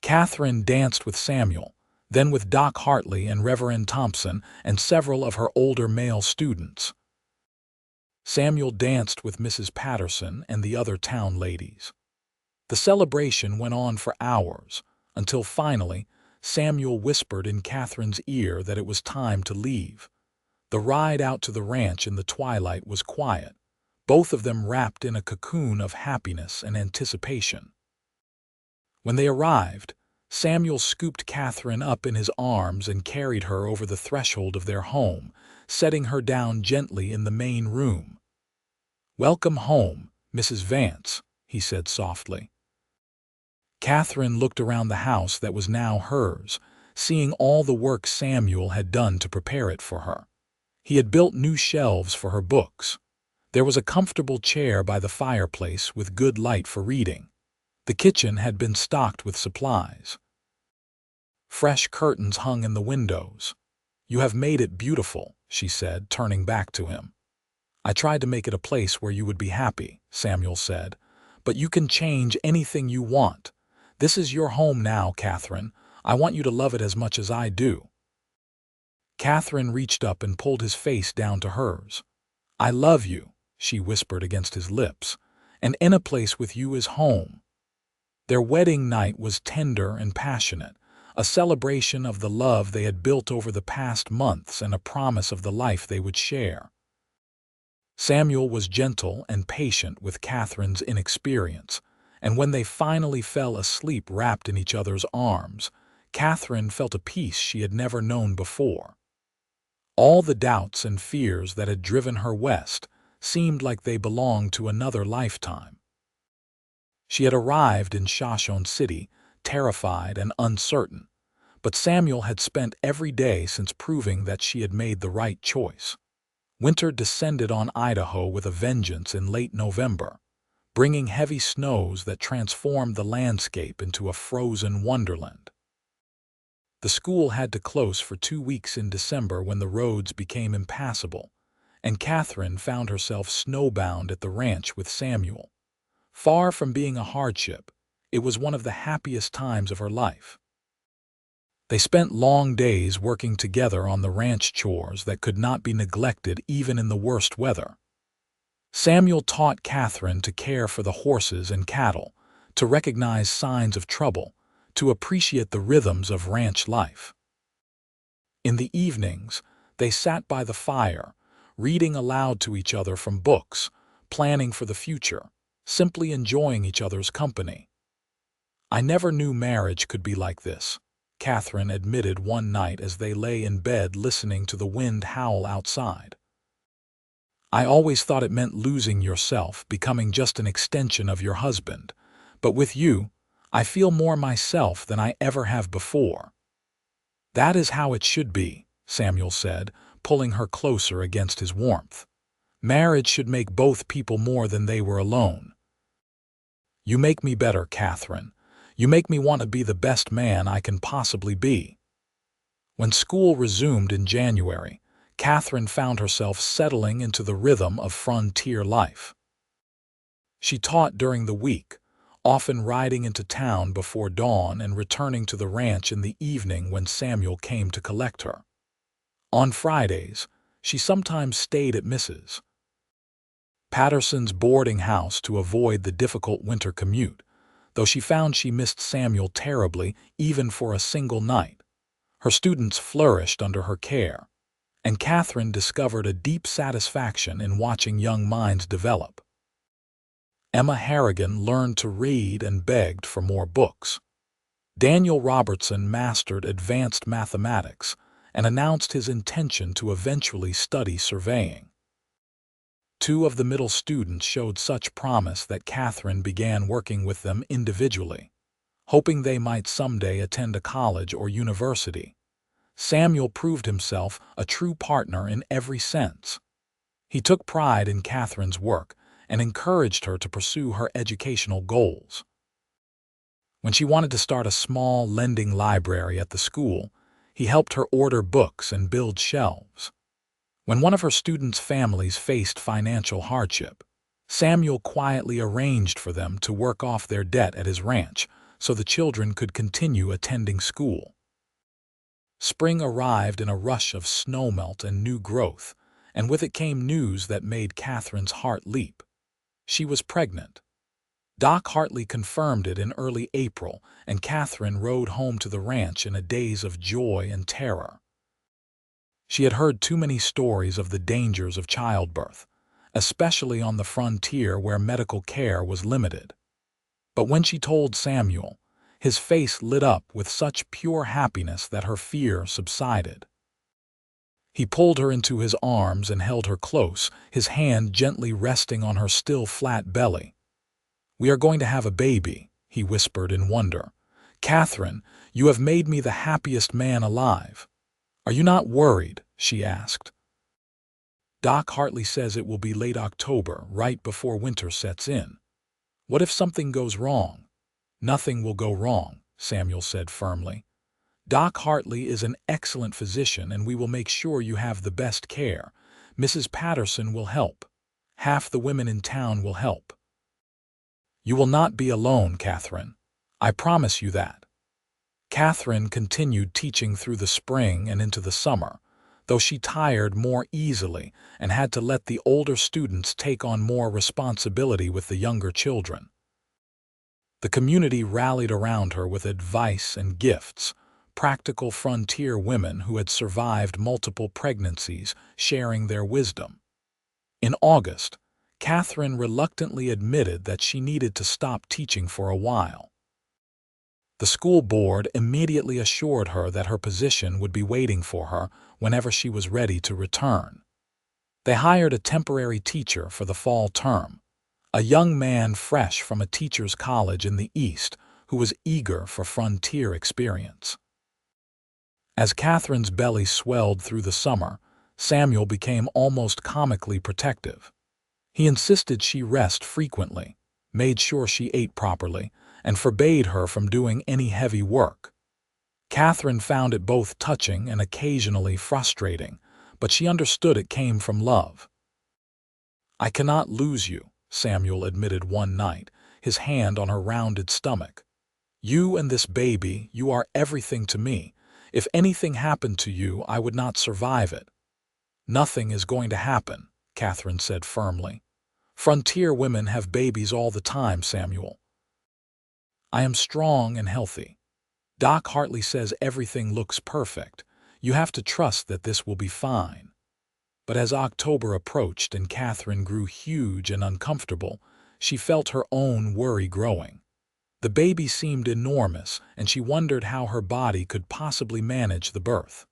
Katherine danced with Samuel, then with Doc Hartley and Reverend Thompson and several of her older male students. Samuel danced with Mrs. Patterson and the other town ladies. The celebration went on for hours, until finally Samuel whispered in Katherine's ear that it was time to leave. The ride out to the ranch in the twilight was quiet, both of them wrapped in a cocoon of happiness and anticipation. When they arrived, Samuel scooped Katherine up in his arms and carried her over the threshold of their home, setting her down gently in the main room. "Welcome home, Mrs. Vance," he said softly. Katherine looked around the house that was now hers, seeing all the work Samuel had done to prepare it for her. He had built new shelves for her books. There was a comfortable chair by the fireplace with good light for reading. The kitchen had been stocked with supplies. Fresh curtains hung in the windows. "You have made it beautiful," she said, turning back to him. "I tried to make it a place where you would be happy," Samuel said, "but you can change anything you want. This is your home now, Katherine. I want you to love it as much as I do." Katherine reached up and pulled his face down to hers. "I love you," she whispered against his lips, "and in a place with you is home." Their wedding night was tender and passionate, a celebration of the love they had built over the past months and a promise of the life they would share. Samuel was gentle and patient with Katherine's inexperience, and when they finally fell asleep wrapped in each other's arms, Katherine felt a peace she had never known before. All the doubts and fears that had driven her west seemed like they belonged to another lifetime. She had arrived in Shoshone City, terrified and uncertain, but Samuel had spent every day since proving that she had made the right choice. Winter descended on Idaho with a vengeance in late November, bringing heavy snows that transformed the landscape into a frozen wonderland. The school had to close for 2 weeks in December when the roads became impassable, and Katherine found herself snowbound at the ranch with Samuel. Far from being a hardship, it was one of the happiest times of her life. They spent long days working together on the ranch chores that could not be neglected even in the worst weather. Samuel taught Katherine to care for the horses and cattle, to recognize signs of trouble, to appreciate the rhythms of ranch life. In the evenings, they sat by the fire, reading aloud to each other from books, planning for the future, simply enjoying each other's company. "I never knew marriage could be like this," Katherine admitted one night as they lay in bed listening to the wind howl outside. "I always thought it meant losing yourself, becoming just an extension of your husband. But with you, I feel more myself than I ever have before." "That is how it should be," Samuel said, pulling her closer against his warmth. "Marriage should make both people more than they were alone." "You make me better, Katherine. You make me want to be the best man I can possibly be." When school resumed in January, Katherine found herself settling into the rhythm of frontier life. She taught during the week, often riding into town before dawn and returning to the ranch in the evening when Samuel came to collect her. On Fridays, she sometimes stayed at Mrs. Patterson's boarding house to avoid the difficult winter commute, though she found she missed Samuel terribly even for a single night. Her students flourished under her care, and Katherine discovered a deep satisfaction in watching young minds develop. Emma Harrigan learned to read and begged for more books. Daniel Robertson mastered advanced mathematics and announced his intention to eventually study surveying. Two of the middle students showed such promise that Katherine began working with them individually, hoping they might someday attend a college or university. Samuel proved himself a true partner in every sense. He took pride in Katherine's work and encouraged her to pursue her educational goals. When she wanted to start a small lending library at the school, he helped her order books and build shelves. When one of her students' families faced financial hardship, Samuel quietly arranged for them to work off their debt at his ranch so the children could continue attending school. Spring arrived in a rush of snowmelt and new growth, and with it came news that made Katherine's heart leap. She was pregnant. Doc Hartley confirmed it in early April, and Katherine rode home to the ranch in a daze of joy and terror. She had heard too many stories of the dangers of childbirth, especially on the frontier where medical care was limited. But when she told Samuel, his face lit up with such pure happiness that her fear subsided. He pulled her into his arms and held her close, his hand gently resting on her still flat belly. "We are going to have a baby," he whispered in wonder. "Katherine, you have made me the happiest man alive." "Are you not worried?" she asked. "Doc Hartley says it will be late October, right before winter sets in. What if something goes wrong?" "Nothing will go wrong," Samuel said firmly. "Doc Hartley is an excellent physician, and we will make sure you have the best care. Mrs. Patterson will help. Half the women in town will help. You will not be alone, Katherine. I promise you that." Katherine continued teaching through the spring and into the summer, though she tired more easily and had to let the older students take on more responsibility with the younger children. The community rallied around her with advice and gifts, practical frontier women who had survived multiple pregnancies sharing their wisdom. In August, Katherine reluctantly admitted that she needed to stop teaching for a while. The school board immediately assured her that her position would be waiting for her whenever she was ready to return. They hired a temporary teacher for the fall term, a young man fresh from a teacher's college in the East who was eager for frontier experience. As Katherine's belly swelled through the summer, Samuel became almost comically protective. He insisted she rest frequently, made sure she ate properly, and forbade her from doing any heavy work. Katherine found it both touching and occasionally frustrating, but she understood it came from love. "I cannot lose you," Samuel admitted one night, his hand on her rounded stomach. "You and this baby, you are everything to me. If anything happened to you, I would not survive it." "Nothing is going to happen," Katherine said firmly. "Frontier women have babies all the time, Samuel. I am strong and healthy. Doc Hartley says everything looks perfect. You have to trust that this will be fine." But as October approached and Katherine grew huge and uncomfortable, she felt her own worry growing. The baby seemed enormous, and she wondered how her body could possibly manage the birth.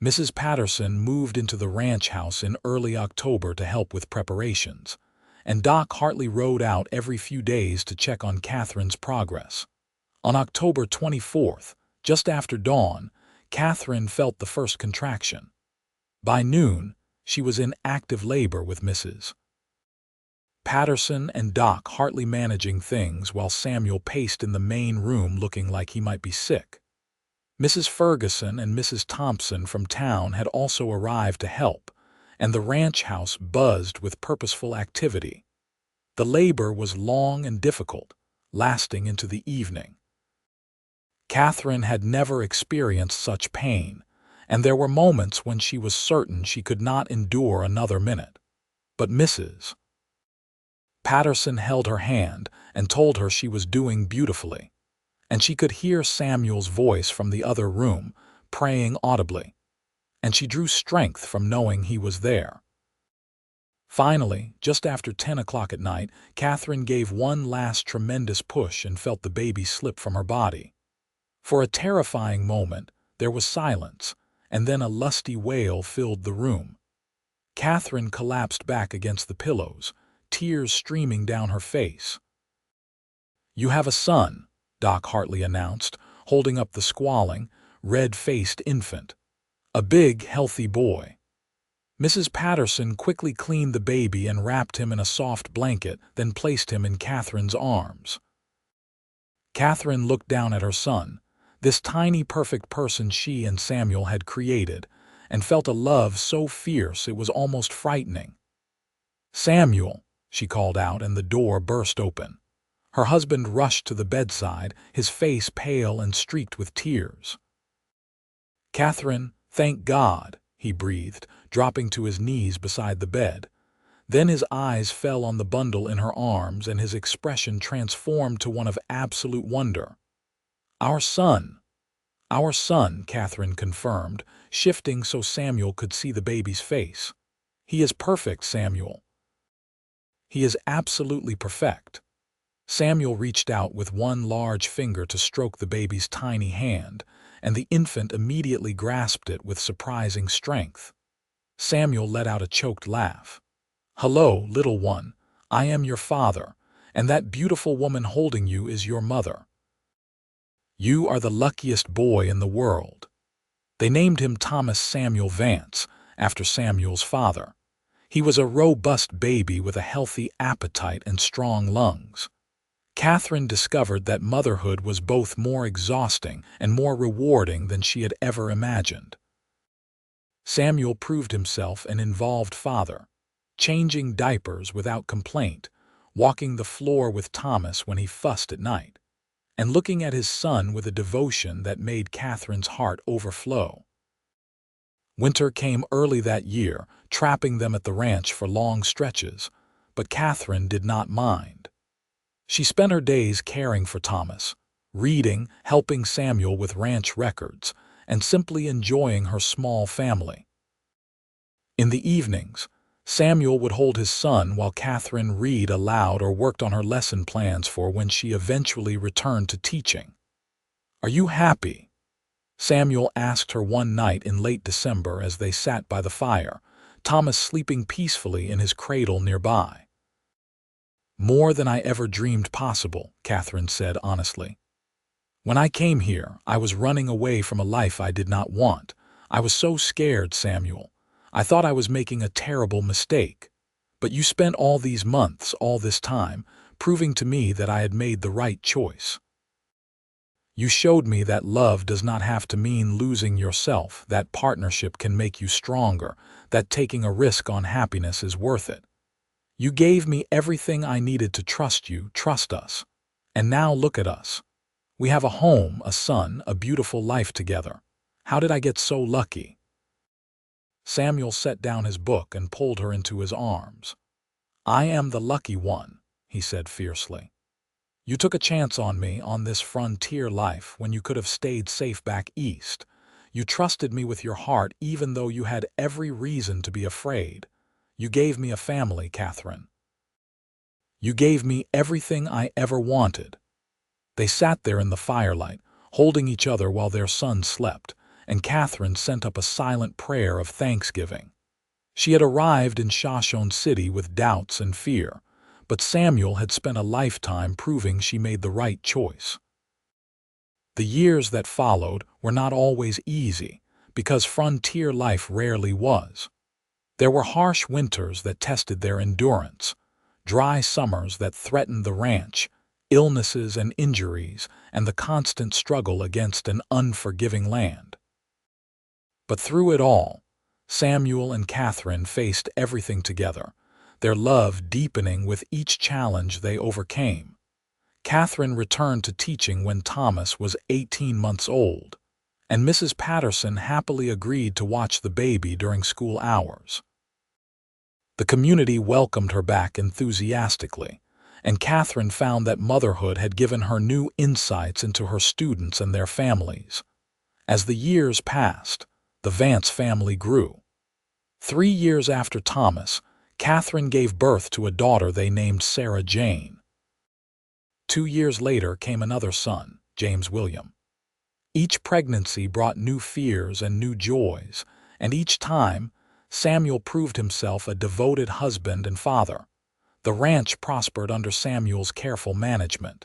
Mrs. Patterson moved into the ranch house in early October to help with preparations, and Doc Hartley rode out every few days to check on Katherine's progress. On October 24th, just after dawn, Katherine felt the first contraction. By noon, she was in active labor with Mrs. Patterson and Doc Hartley managing things while Samuel paced in the main room looking like he might be sick. Mrs. Ferguson and Mrs. Thompson from town had also arrived to help, and the ranch house buzzed with purposeful activity. The labor was long and difficult, lasting into the evening. Katherine had never experienced such pain, and there were moments when she was certain she could not endure another minute. But Mrs. Patterson held her hand and told her she was doing beautifully, and she could hear Samuel's voice from the other room, praying audibly, and she drew strength from knowing he was there. Finally, just after 10 o'clock at night, Katherine gave one last tremendous push and felt the baby slip from her body. For a terrifying moment, there was silence, and then a lusty wail filled the room. Katherine collapsed back against the pillows, tears streaming down her face. "You have a son," Doc Hartley announced, holding up the squalling, red-faced infant. "A big, healthy boy." Mrs. Patterson quickly cleaned the baby and wrapped him in a soft blanket, then placed him in Katherine's arms. Katherine looked down at her son, this tiny perfect person she and Samuel had created, and felt a love so fierce it was almost frightening. "Samuel," she called out, and the door burst open. Her husband rushed to the bedside, his face pale and streaked with tears. "Katherine, thank God," he breathed, dropping to his knees beside the bed. Then his eyes fell on the bundle in her arms, and his expression transformed to one of absolute wonder. Our son," Katherine confirmed, shifting so Samuel could see the baby's face. "He is perfect, Samuel. He is absolutely perfect." Samuel reached out with one large finger to stroke the baby's tiny hand, and the infant immediately grasped it with surprising strength. Samuel let out a choked laugh. "Hello, little one. I am your father, and that beautiful woman holding you is your mother. You are the luckiest boy in the world." They named him Thomas Samuel Vance, after Samuel's father. He was a robust baby with a healthy appetite and strong lungs. Katherine discovered that motherhood was both more exhausting and more rewarding than she had ever imagined. Samuel proved himself an involved father, changing diapers without complaint, walking the floor with Thomas when he fussed at night, and looking at his son with a devotion that made Katherine's heart overflow. Winter came early that year, trapping them at the ranch for long stretches, but Katherine did not mind. She spent her days caring for Thomas, reading, helping Samuel with ranch records, and simply enjoying her small family. In the evenings, Samuel would hold his son while Katherine read aloud or worked on her lesson plans for when she eventually returned to teaching. "Are you happy?" Samuel asked her one night in late December as they sat by the fire, Thomas sleeping peacefully in his cradle nearby. "More than I ever dreamed possible," Katherine said honestly. "When I came here, I was running away from a life I did not want. I was so scared, Samuel. I thought I was making a terrible mistake. But you spent all these months, all this time, proving to me that I had made the right choice. You showed me that love does not have to mean losing yourself, that partnership can make you stronger, that taking a risk on happiness is worth it. You gave me everything I needed to trust you, trust us. And now look at us. We have a home, a son, a beautiful life together. How did I get so lucky?" Samuel set down his book and pulled her into his arms. "I am the lucky one," he said fiercely. "You took a chance on me on this frontier life when you could have stayed safe back east. You trusted me with your heart even though you had every reason to be afraid. You gave me a family, Katherine. You gave me everything I ever wanted." They sat there in the firelight, holding each other while their son slept, and Katherine sent up a silent prayer of thanksgiving. She had arrived in Shoshone City with doubts and fear, but Samuel had spent a lifetime proving she made the right choice. The years that followed were not always easy, because frontier life rarely was. There were harsh winters that tested their endurance, dry summers that threatened the ranch, illnesses and injuries, and the constant struggle against an unforgiving land. But through it all, Samuel and Katherine faced everything together, their love deepening with each challenge they overcame. Katherine returned to teaching when Thomas was 18 months old, and Mrs. Patterson happily agreed to watch the baby during school hours. The community welcomed her back enthusiastically, and Katherine found that motherhood had given her new insights into her students and their families. As the years passed, the Vance family grew. 3 years after Thomas, Katherine gave birth to a daughter they named Sarah Jane. 2 years later came another son, James William. Each pregnancy brought new fears and new joys, and each time, Samuel proved himself a devoted husband and father. The ranch prospered under Samuel's careful management.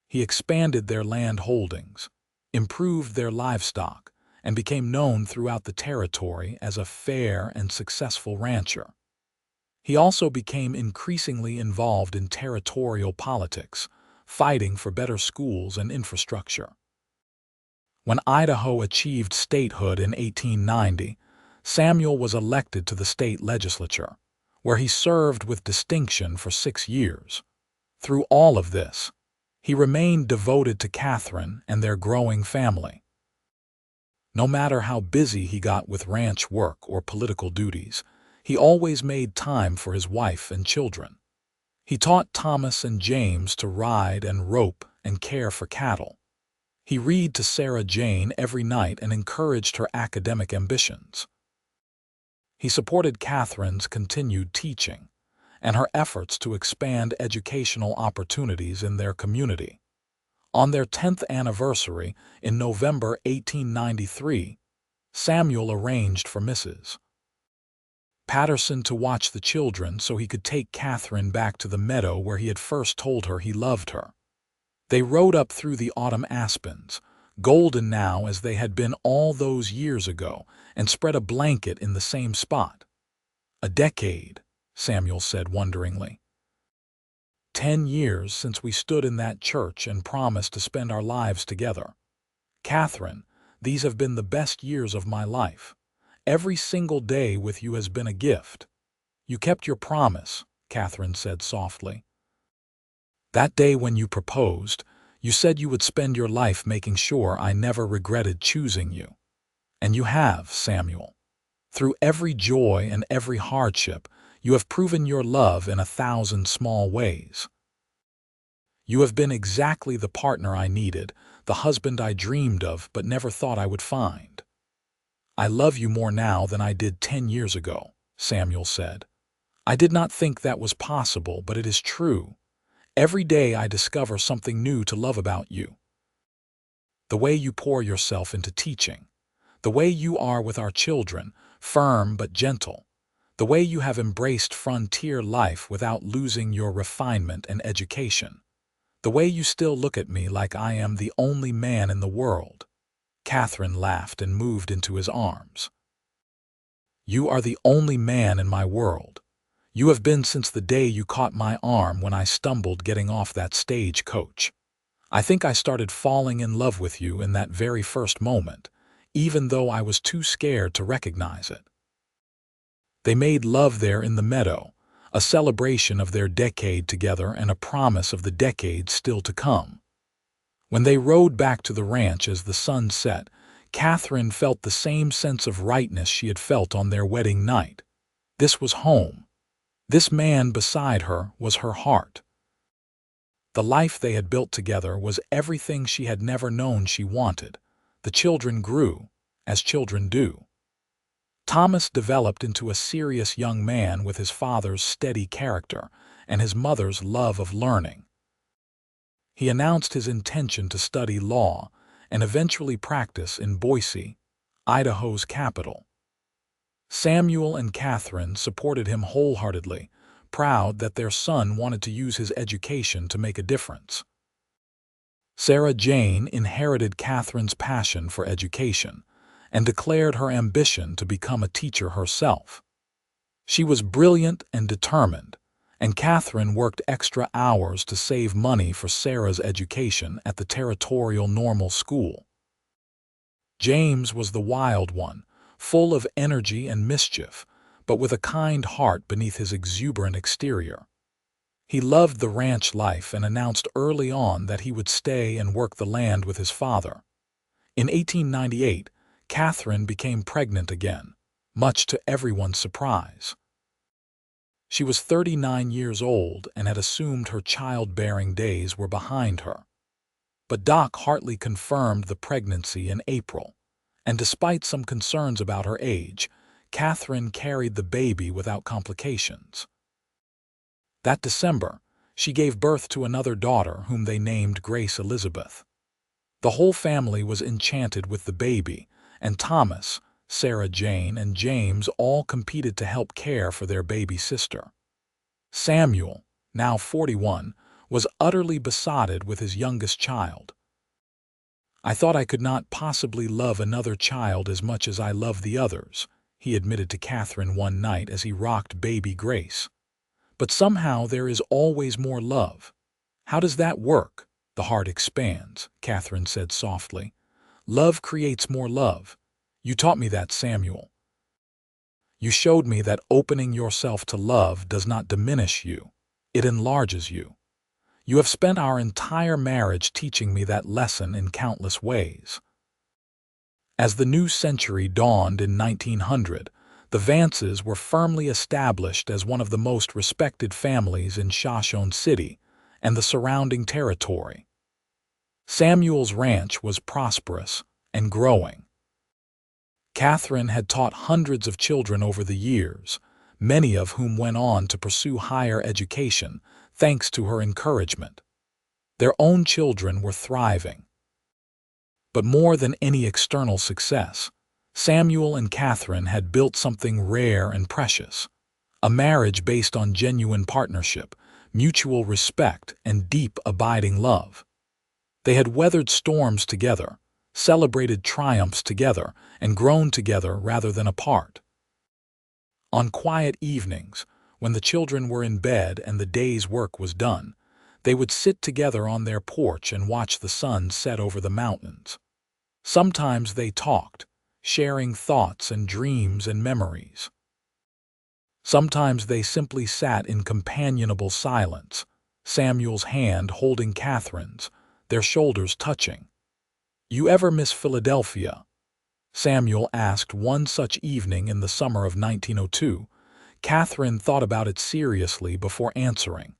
He expanded their land holdings, improved their livestock, and became known throughout the territory as a fair and successful rancher. He also became increasingly involved in territorial politics, fighting for better schools and infrastructure. When Idaho achieved statehood in 1890, Samuel was elected to the state legislature, where he served with distinction for 6 years. Through all of this, he remained devoted to Katherine and their growing family. No matter how busy he got with ranch work or political duties, he always made time for his wife and children. He taught Thomas and James to ride and rope and care for cattle. He read to Sarah Jane every night and encouraged her academic ambitions. He supported Katherine's continued teaching and her efforts to expand educational opportunities in their community. On their 10th anniversary in November 1893, Samuel arranged for Mrs. Patterson to watch the children so he could take Katherine back to the meadow where he had first told her he loved her. They rode up through the autumn aspens, golden now as they had been all those years ago, and spread a blanket in the same spot. "A decade," Samuel said wonderingly. 10 years since we stood in that church and promised to spend our lives together. Katherine, these have been the best years of my life. Every single day with you has been a gift." "You kept your promise," Katherine said softly. "That day when you proposed, you said you would spend your life making sure I never regretted choosing you. And you have, Samuel. Through every joy and every hardship, you have proven your love in 1,000 small ways. You have been exactly the partner I needed, the husband I dreamed of but never thought I would find." "I love you more now than I did 10 years ago," Samuel said. "I did not think that was possible, but it is true. Every day I discover something new to love about you. The way you pour yourself into teaching, the way you are with our children, firm but gentle, the way you have embraced frontier life without losing your refinement and education, the way you still look at me like I am the only man in the world." Katherine laughed and moved into his arms. "You are the only man in my world. You have been since the day you caught my arm when I stumbled getting off that stagecoach. I think I started falling in love with you in that very first moment, even though I was too scared to recognize it." They made love there in the meadow, a celebration of their decade together and a promise of the decades still to come. When they rode back to the ranch as the sun set, Katherine felt the same sense of rightness she had felt on their wedding night. This was home. This man beside her was her heart. The life they had built together was everything she had never known she wanted. The children grew, as children do. Thomas developed into a serious young man with his father's steady character and his mother's love of learning. He announced his intention to study law and eventually practice in Boise, Idaho's capital. Samuel and Katherine supported him wholeheartedly, proud that their son wanted to use his education to make a difference. Sarah Jane inherited Katherine's passion for education and declared her ambition to become a teacher herself. She was brilliant and determined, and Katherine worked extra hours to save money for Sarah's education at the Territorial Normal School. James was the wild one, full of energy and mischief, but with a kind heart beneath his exuberant exterior. He loved the ranch life and announced early on that he would stay and work the land with his father. In 1898, Katherine became pregnant again, much to everyone's surprise. She was 39 years old and had assumed her childbearing days were behind her. But Doc Hartley confirmed the pregnancy in April, and despite some concerns about her age, Katherine carried the baby without complications. That December, she gave birth to another daughter whom they named Grace Elizabeth. The whole family was enchanted with the baby, and Thomas, Sarah Jane, and James all competed to help care for their baby sister. Samuel, now 41, was utterly besotted with his youngest child. "I thought I could not possibly love another child as much as I love the others," he admitted to Katherine one night as he rocked baby Grace. "But somehow there is always more love." "How does that work?" "The heart expands," Katherine said softly. "Love creates more love. You taught me that, Samuel. You showed me that opening yourself to love does not diminish you. It enlarges you. You have spent our entire marriage teaching me that lesson in countless ways." As the new century dawned in 1900, the Vances were firmly established as one of the most respected families in Shoshone City and the surrounding territory. Samuel's ranch was prosperous and growing. Katherine had taught hundreds of children over the years, many of whom went on to pursue higher education thanks to her encouragement. Their own children were thriving. But more than any external success, Samuel and Katherine had built something rare and precious, a marriage based on genuine partnership, mutual respect, and deep, abiding love. They had weathered storms together, celebrated triumphs together, and grown together rather than apart. On quiet evenings, when the children were in bed and the day's work was done, they would sit together on their porch and watch the sun set over the mountains. Sometimes they talked, sharing thoughts and dreams and memories. Sometimes they simply sat in companionable silence, Samuel's hand holding Katherine's, their shoulders touching. "You ever miss Philadelphia?" Samuel asked one such evening in the summer of 1902. Katherine thought about it seriously before answering.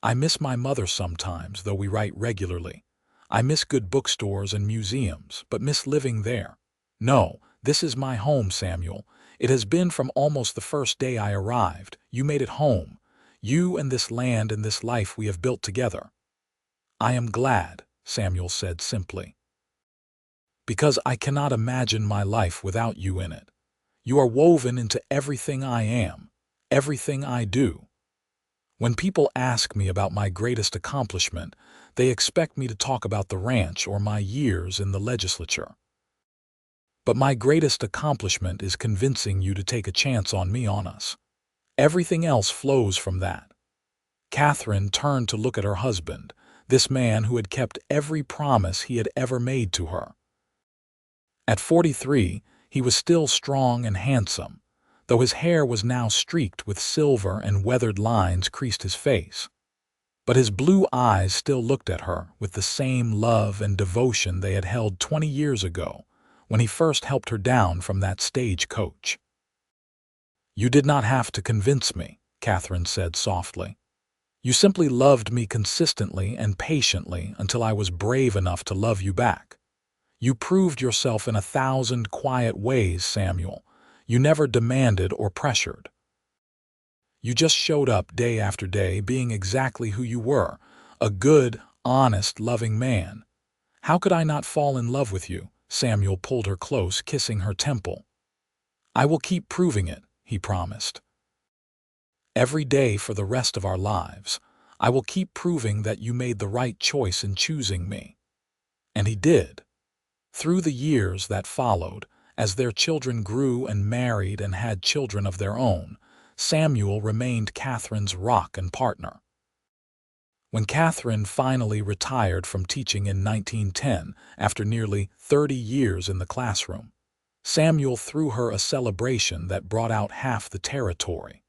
"I miss my mother sometimes, though we write regularly. I miss good bookstores and museums, but miss living there. No, this is my home, Samuel. It has been from almost the first day I arrived. You made it home. You and this land and this life we have built together." "I am glad," Samuel said simply, "because I cannot imagine my life without you in it. You are woven into everything I am, everything I do. When people ask me about my greatest accomplishment, they expect me to talk about the ranch or my years in the legislature. But my greatest accomplishment is convincing you to take a chance on me, on us. Everything else flows from that." Katherine turned to look at her husband, this man who had kept every promise he had ever made to her. At 43, he was still strong and handsome, though his hair was now streaked with silver and weathered lines creased his face. But his blue eyes still looked at her with the same love and devotion they had held 20 years ago, when he first helped her down from that stagecoach. "You did not have to convince me," Katherine said softly. "You simply loved me consistently and patiently until I was brave enough to love you back. You proved yourself in 1,000 quiet ways, Samuel. You never demanded or pressured. You just showed up day after day being exactly who you were, a good, honest, loving man. How could I not fall in love with you?" Samuel pulled her close, kissing her temple. "I will keep proving it," he promised. "Every day for the rest of our lives, I will keep proving that you made the right choice in choosing me." And he did. Through the years that followed, as their children grew and married and had children of their own, Samuel remained Katherine's rock and partner. When Katherine finally retired from teaching in 1910, after nearly 30 years in the classroom, Samuel threw her a celebration that brought out half the territory.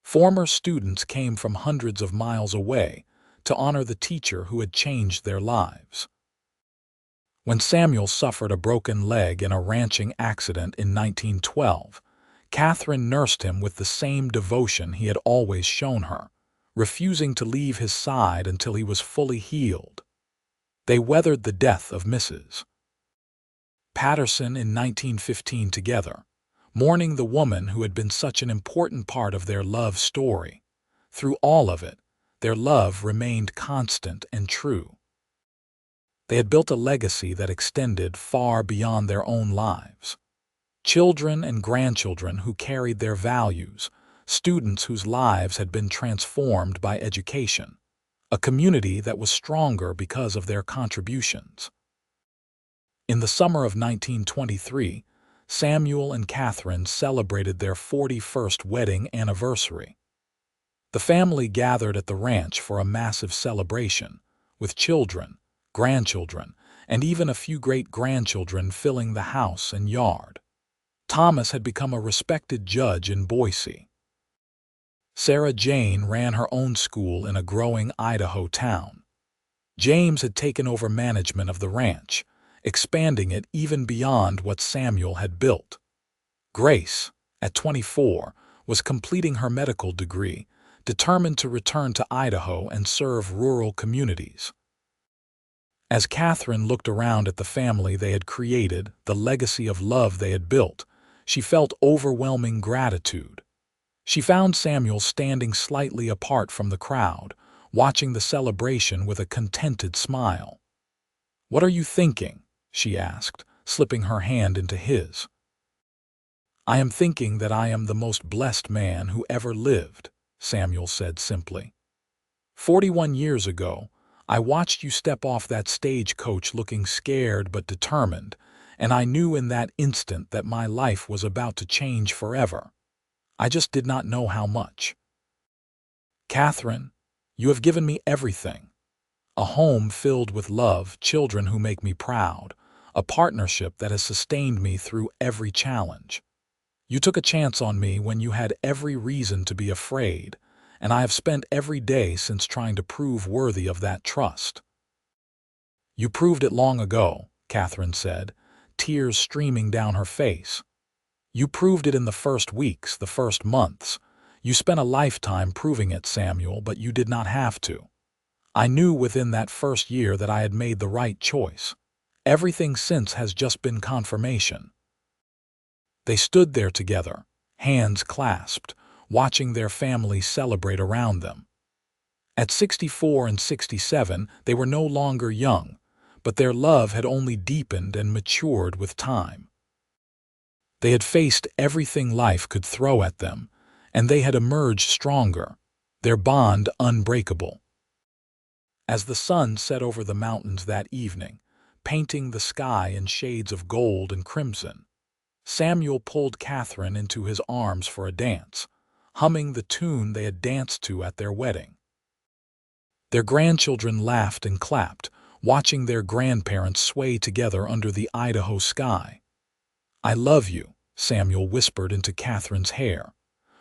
Former students came from hundreds of miles away to honor the teacher who had changed their lives. When Samuel suffered a broken leg in a ranching accident in 1912, Katherine nursed him with the same devotion he had always shown her, refusing to leave his side until he was fully healed. They weathered the death of Mrs. Patterson in 1915 together, mourning the woman who had been such an important part of their love story. Through all of it, their love remained constant and true. They had built a legacy that extended far beyond their own lives. children and grandchildren who carried their values, students whose lives had been transformed by education, a community that was stronger because of their contributions. In the summer of 1923, Samuel and Katherine celebrated their 41st wedding anniversary. The family gathered at the ranch for a massive celebration, with children, grandchildren, and even a few great-grandchildren filling the house and yard. Thomas had become a respected judge in Boise. Sarah Jane ran her own school in a growing Idaho town. James had taken over management of the ranch, expanding it even beyond what Samuel had built. Grace, at 24, was completing her medical degree, determined to return to Idaho and serve rural communities. As Katherine looked around at the family they had created, the legacy of love they had built, she felt overwhelming gratitude. She found Samuel standing slightly apart from the crowd, watching the celebration with a contented smile. "What are you thinking?" she asked, slipping her hand into his. "I am thinking that I am the most blessed man who ever lived," Samuel said simply. 41 years ago, I watched you step off that stagecoach looking scared but determined, and I knew in that instant that my life was about to change forever. I just did not know how much. Katherine, you have given me everything. A home filled with love, children who make me proud, a partnership that has sustained me through every challenge. You took a chance on me when you had every reason to be afraid, and I have spent every day since trying to prove worthy of that trust. You proved it long ago, Katherine said, tears streaming down her face. You proved it in the first weeks, the first months. You spent a lifetime proving it, Samuel, but you did not have to. I knew within that first year that I had made the right choice. Everything since has just been confirmation. They stood there together, hands clasped, watching their family celebrate around them. At 64 and 67, they were no longer young, but their love had only deepened and matured with time. They had faced everything life could throw at them, and they had emerged stronger, their bond unbreakable. As the sun set over the mountains that evening, painting the sky in shades of gold and crimson, Samuel pulled Katherine into his arms for a dance, humming the tune they had danced to at their wedding. Their grandchildren laughed and clapped, watching their grandparents sway together under the Idaho sky. "I love you," Samuel whispered into Katherine's hair.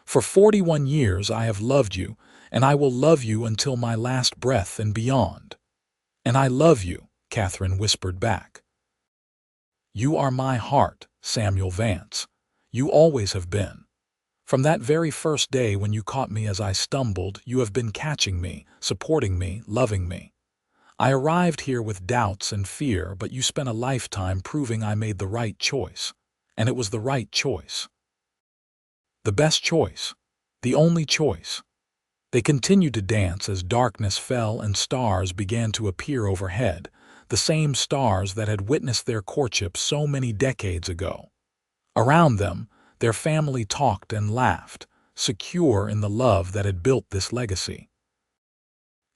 "For 41 years I have loved you, and I will love you until my last breath and beyond." "And I love you," Katherine whispered back. "You are my heart, Samuel Vance. You always have been. From that very first day when you caught me as I stumbled, you have been catching me, supporting me, loving me. I arrived here with doubts and fear, but you spent a lifetime proving I made the right choice. And it was the right choice. The best choice. The only choice." They continued to dance as darkness fell and stars began to appear overhead, the same stars that had witnessed their courtship so many decades ago. Around them, their family talked and laughed, secure in the love that had built this legacy.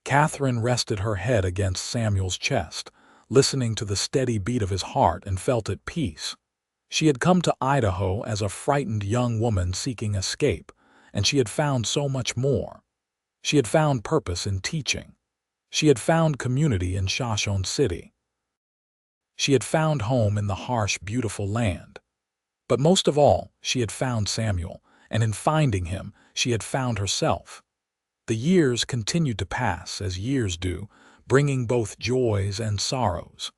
Katherine rested her head against Samuel's chest, listening to the steady beat of his heart, and felt at peace. She had come to Idaho as a frightened young woman seeking escape, and she had found so much more. She had found purpose in teaching. She had found community in Shoshone City. She had found home in the harsh, beautiful land. But most of all, she had found Samuel, and in finding him, she had found herself. The years continued to pass, as years do, bringing both joys and sorrows.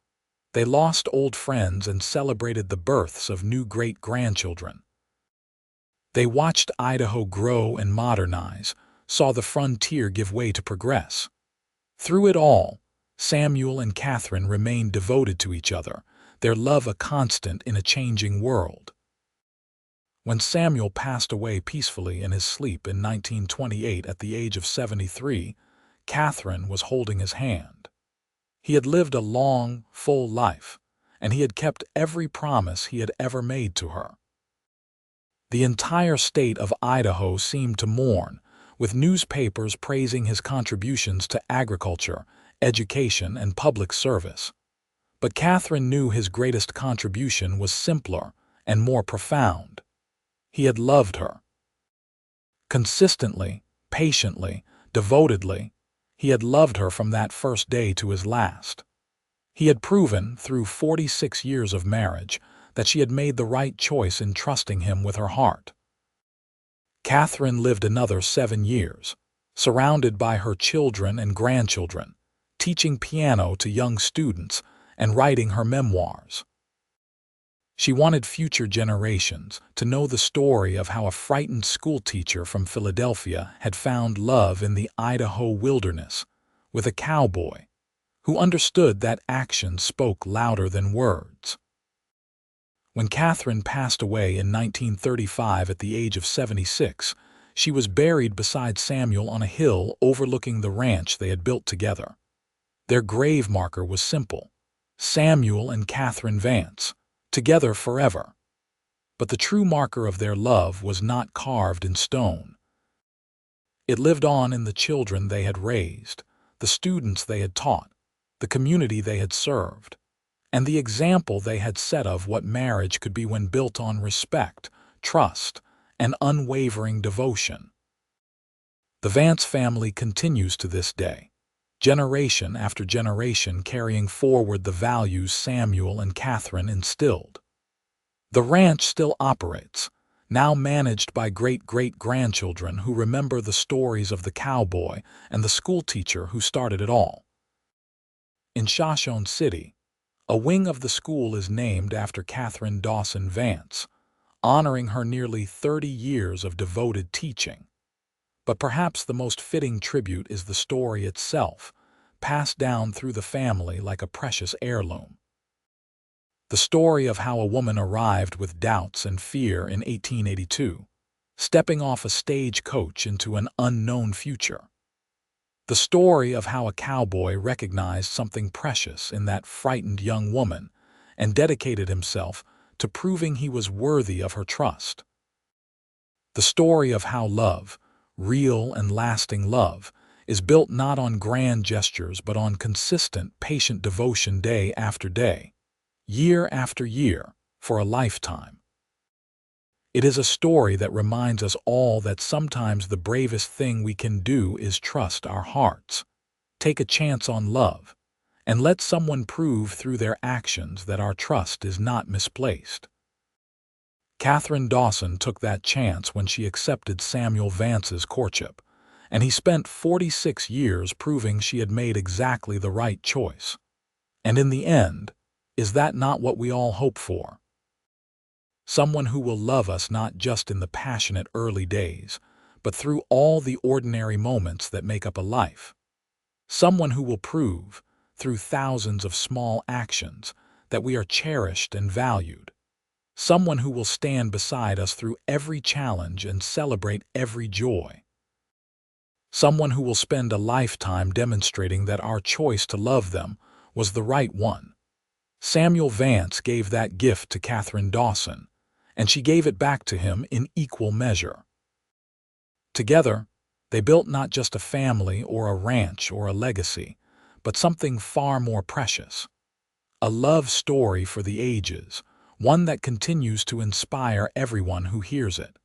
They lost old friends and celebrated the births of new great-grandchildren. They watched Idaho grow and modernize, saw the frontier give way to progress. Through it all, Samuel and Katherine remained devoted to each other, their love a constant in a changing world. When Samuel passed away peacefully in his sleep in 1928 at the age of 73, Katherine was holding his hand. He had lived a long, full life, and he had kept every promise he had ever made to her. The entire state of Idaho seemed to mourn, with newspapers praising his contributions to agriculture, education, and public service. But Katherine knew his greatest contribution was simpler and more profound. He had loved her. Consistently, patiently, devotedly, he had loved her from that first day to his last. He had proven, through 46 years of marriage, that she had made the right choice in trusting him with her heart. Katherine lived another 7 years, surrounded by her children and grandchildren, teaching piano to young students and writing her memoirs. She wanted future generations to know the story of how a frightened schoolteacher from Philadelphia had found love in the Idaho wilderness with a cowboy who understood that actions spoke louder than words. When Katherine passed away in 1935 at the age of 76, she was buried beside Samuel on a hill overlooking the ranch they had built together. Their grave marker was simple: Samuel and Katherine Vance, together forever. But the true marker of their love was not carved in stone. It lived on in the children they had raised, the students they had taught, the community they had served, and the example they had set of what marriage could be when built on respect, trust, and unwavering devotion. The Vance family continues to this day, generation after generation, carrying forward the values Samuel and Katherine instilled. The ranch still operates, now managed by great-great-grandchildren who remember the stories of the cowboy and the schoolteacher who started it all. In Shoshone City, a wing of the school is named after Katherine Dawson Vance, honoring her nearly 30 years of devoted teaching. But perhaps the most fitting tribute is the story itself, passed down through the family like a precious heirloom. The story of how a woman arrived with doubts and fear in 1882, stepping off a stagecoach into an unknown future. The story of how a cowboy recognized something precious in that frightened young woman and dedicated himself to proving he was worthy of her trust. The story of how love, real and lasting love, is built not on grand gestures but on consistent, patient devotion day after day, year after year, for a lifetime. It is a story that reminds us all that sometimes the bravest thing we can do is trust our hearts, take a chance on love, and let someone prove through their actions that our trust is not misplaced. Katherine Dawson took that chance when she accepted Samuel Vance's courtship, and he spent 46 years proving she had made exactly the right choice. And in the end, is that not what we all hope for? Someone who will love us not just in the passionate early days, but through all the ordinary moments that make up a life. Someone who will prove, through thousands of small actions, that we are cherished and valued. Someone who will stand beside us through every challenge and celebrate every joy. Someone who will spend a lifetime demonstrating that our choice to love them was the right one. Samuel Vance gave that gift to Katherine Dawson, and she gave it back to him in equal measure. Together, they built not just a family or a ranch or a legacy, but something far more precious. A love story for the ages, one that continues to inspire everyone who hears it.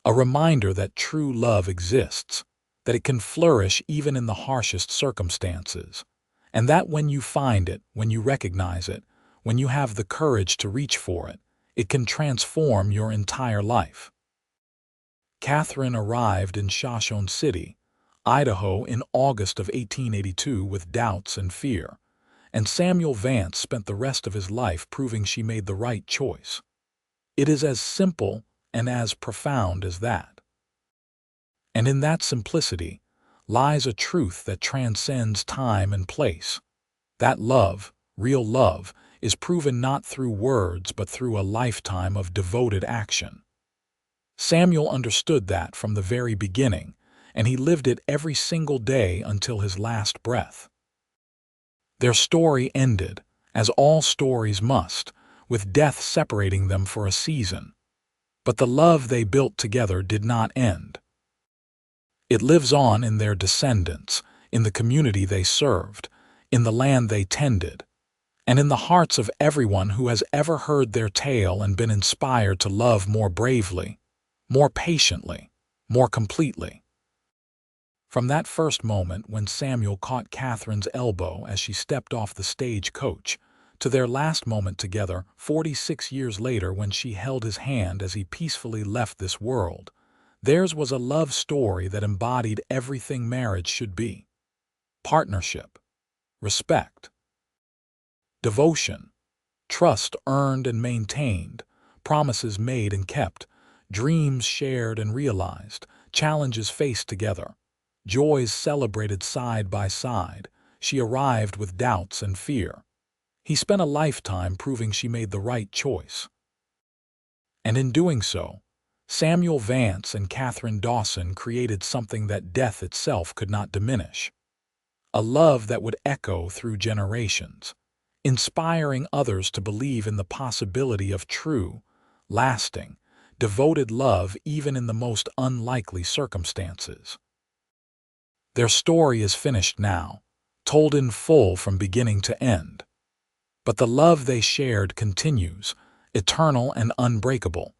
A reminder that true love exists, that it can flourish even in the harshest circumstances, and that when you find it, when you recognize it, when you have the courage to reach for it, it can transform your entire life. Katherine arrived in Shoshone City, Idaho in August of 1882 with doubts and fear, and Samuel Vance spent the rest of his life proving she made the right choice. It is as simple and as profound as that. And in that simplicity lies a truth that transcends time and place. That love, real love, is proven not through words but through a lifetime of devoted action. Samuel understood that from the very beginning, and he lived it every single day until his last breath. Their story ended, as all stories must, with death separating them for a season. But the love they built together did not end. It lives on in their descendants, in the community they served, in the land they tended, and in the hearts of everyone who has ever heard their tale and been inspired to love more bravely, more patiently, more completely. From that first moment when Samuel caught Catherine's elbow as she stepped off the stagecoach, to their last moment together 46 years later when she held his hand as he peacefully left this world, theirs was a love story that embodied everything marriage should be: partnership, respect, devotion, trust earned and maintained, promises made and kept, dreams shared and realized, challenges faced together, joys celebrated side by side. She arrived with doubts and fear. He spent a lifetime proving she made the right choice. And in doing so, Samuel Vance and Katherine Dawson created something that death itself could not diminish: a love that would echo through generations, inspiring others to believe in the possibility of true, lasting, devoted love even in the most unlikely circumstances. Their story is finished now, told in full from beginning to end. But the love they shared continues, eternal and unbreakable,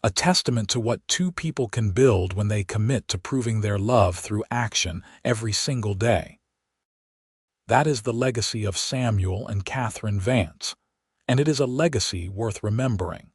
a testament to what two people can build when they commit to proving their love through action every single day. That is the legacy of Samuel and Katherine Vance, and it is a legacy worth remembering.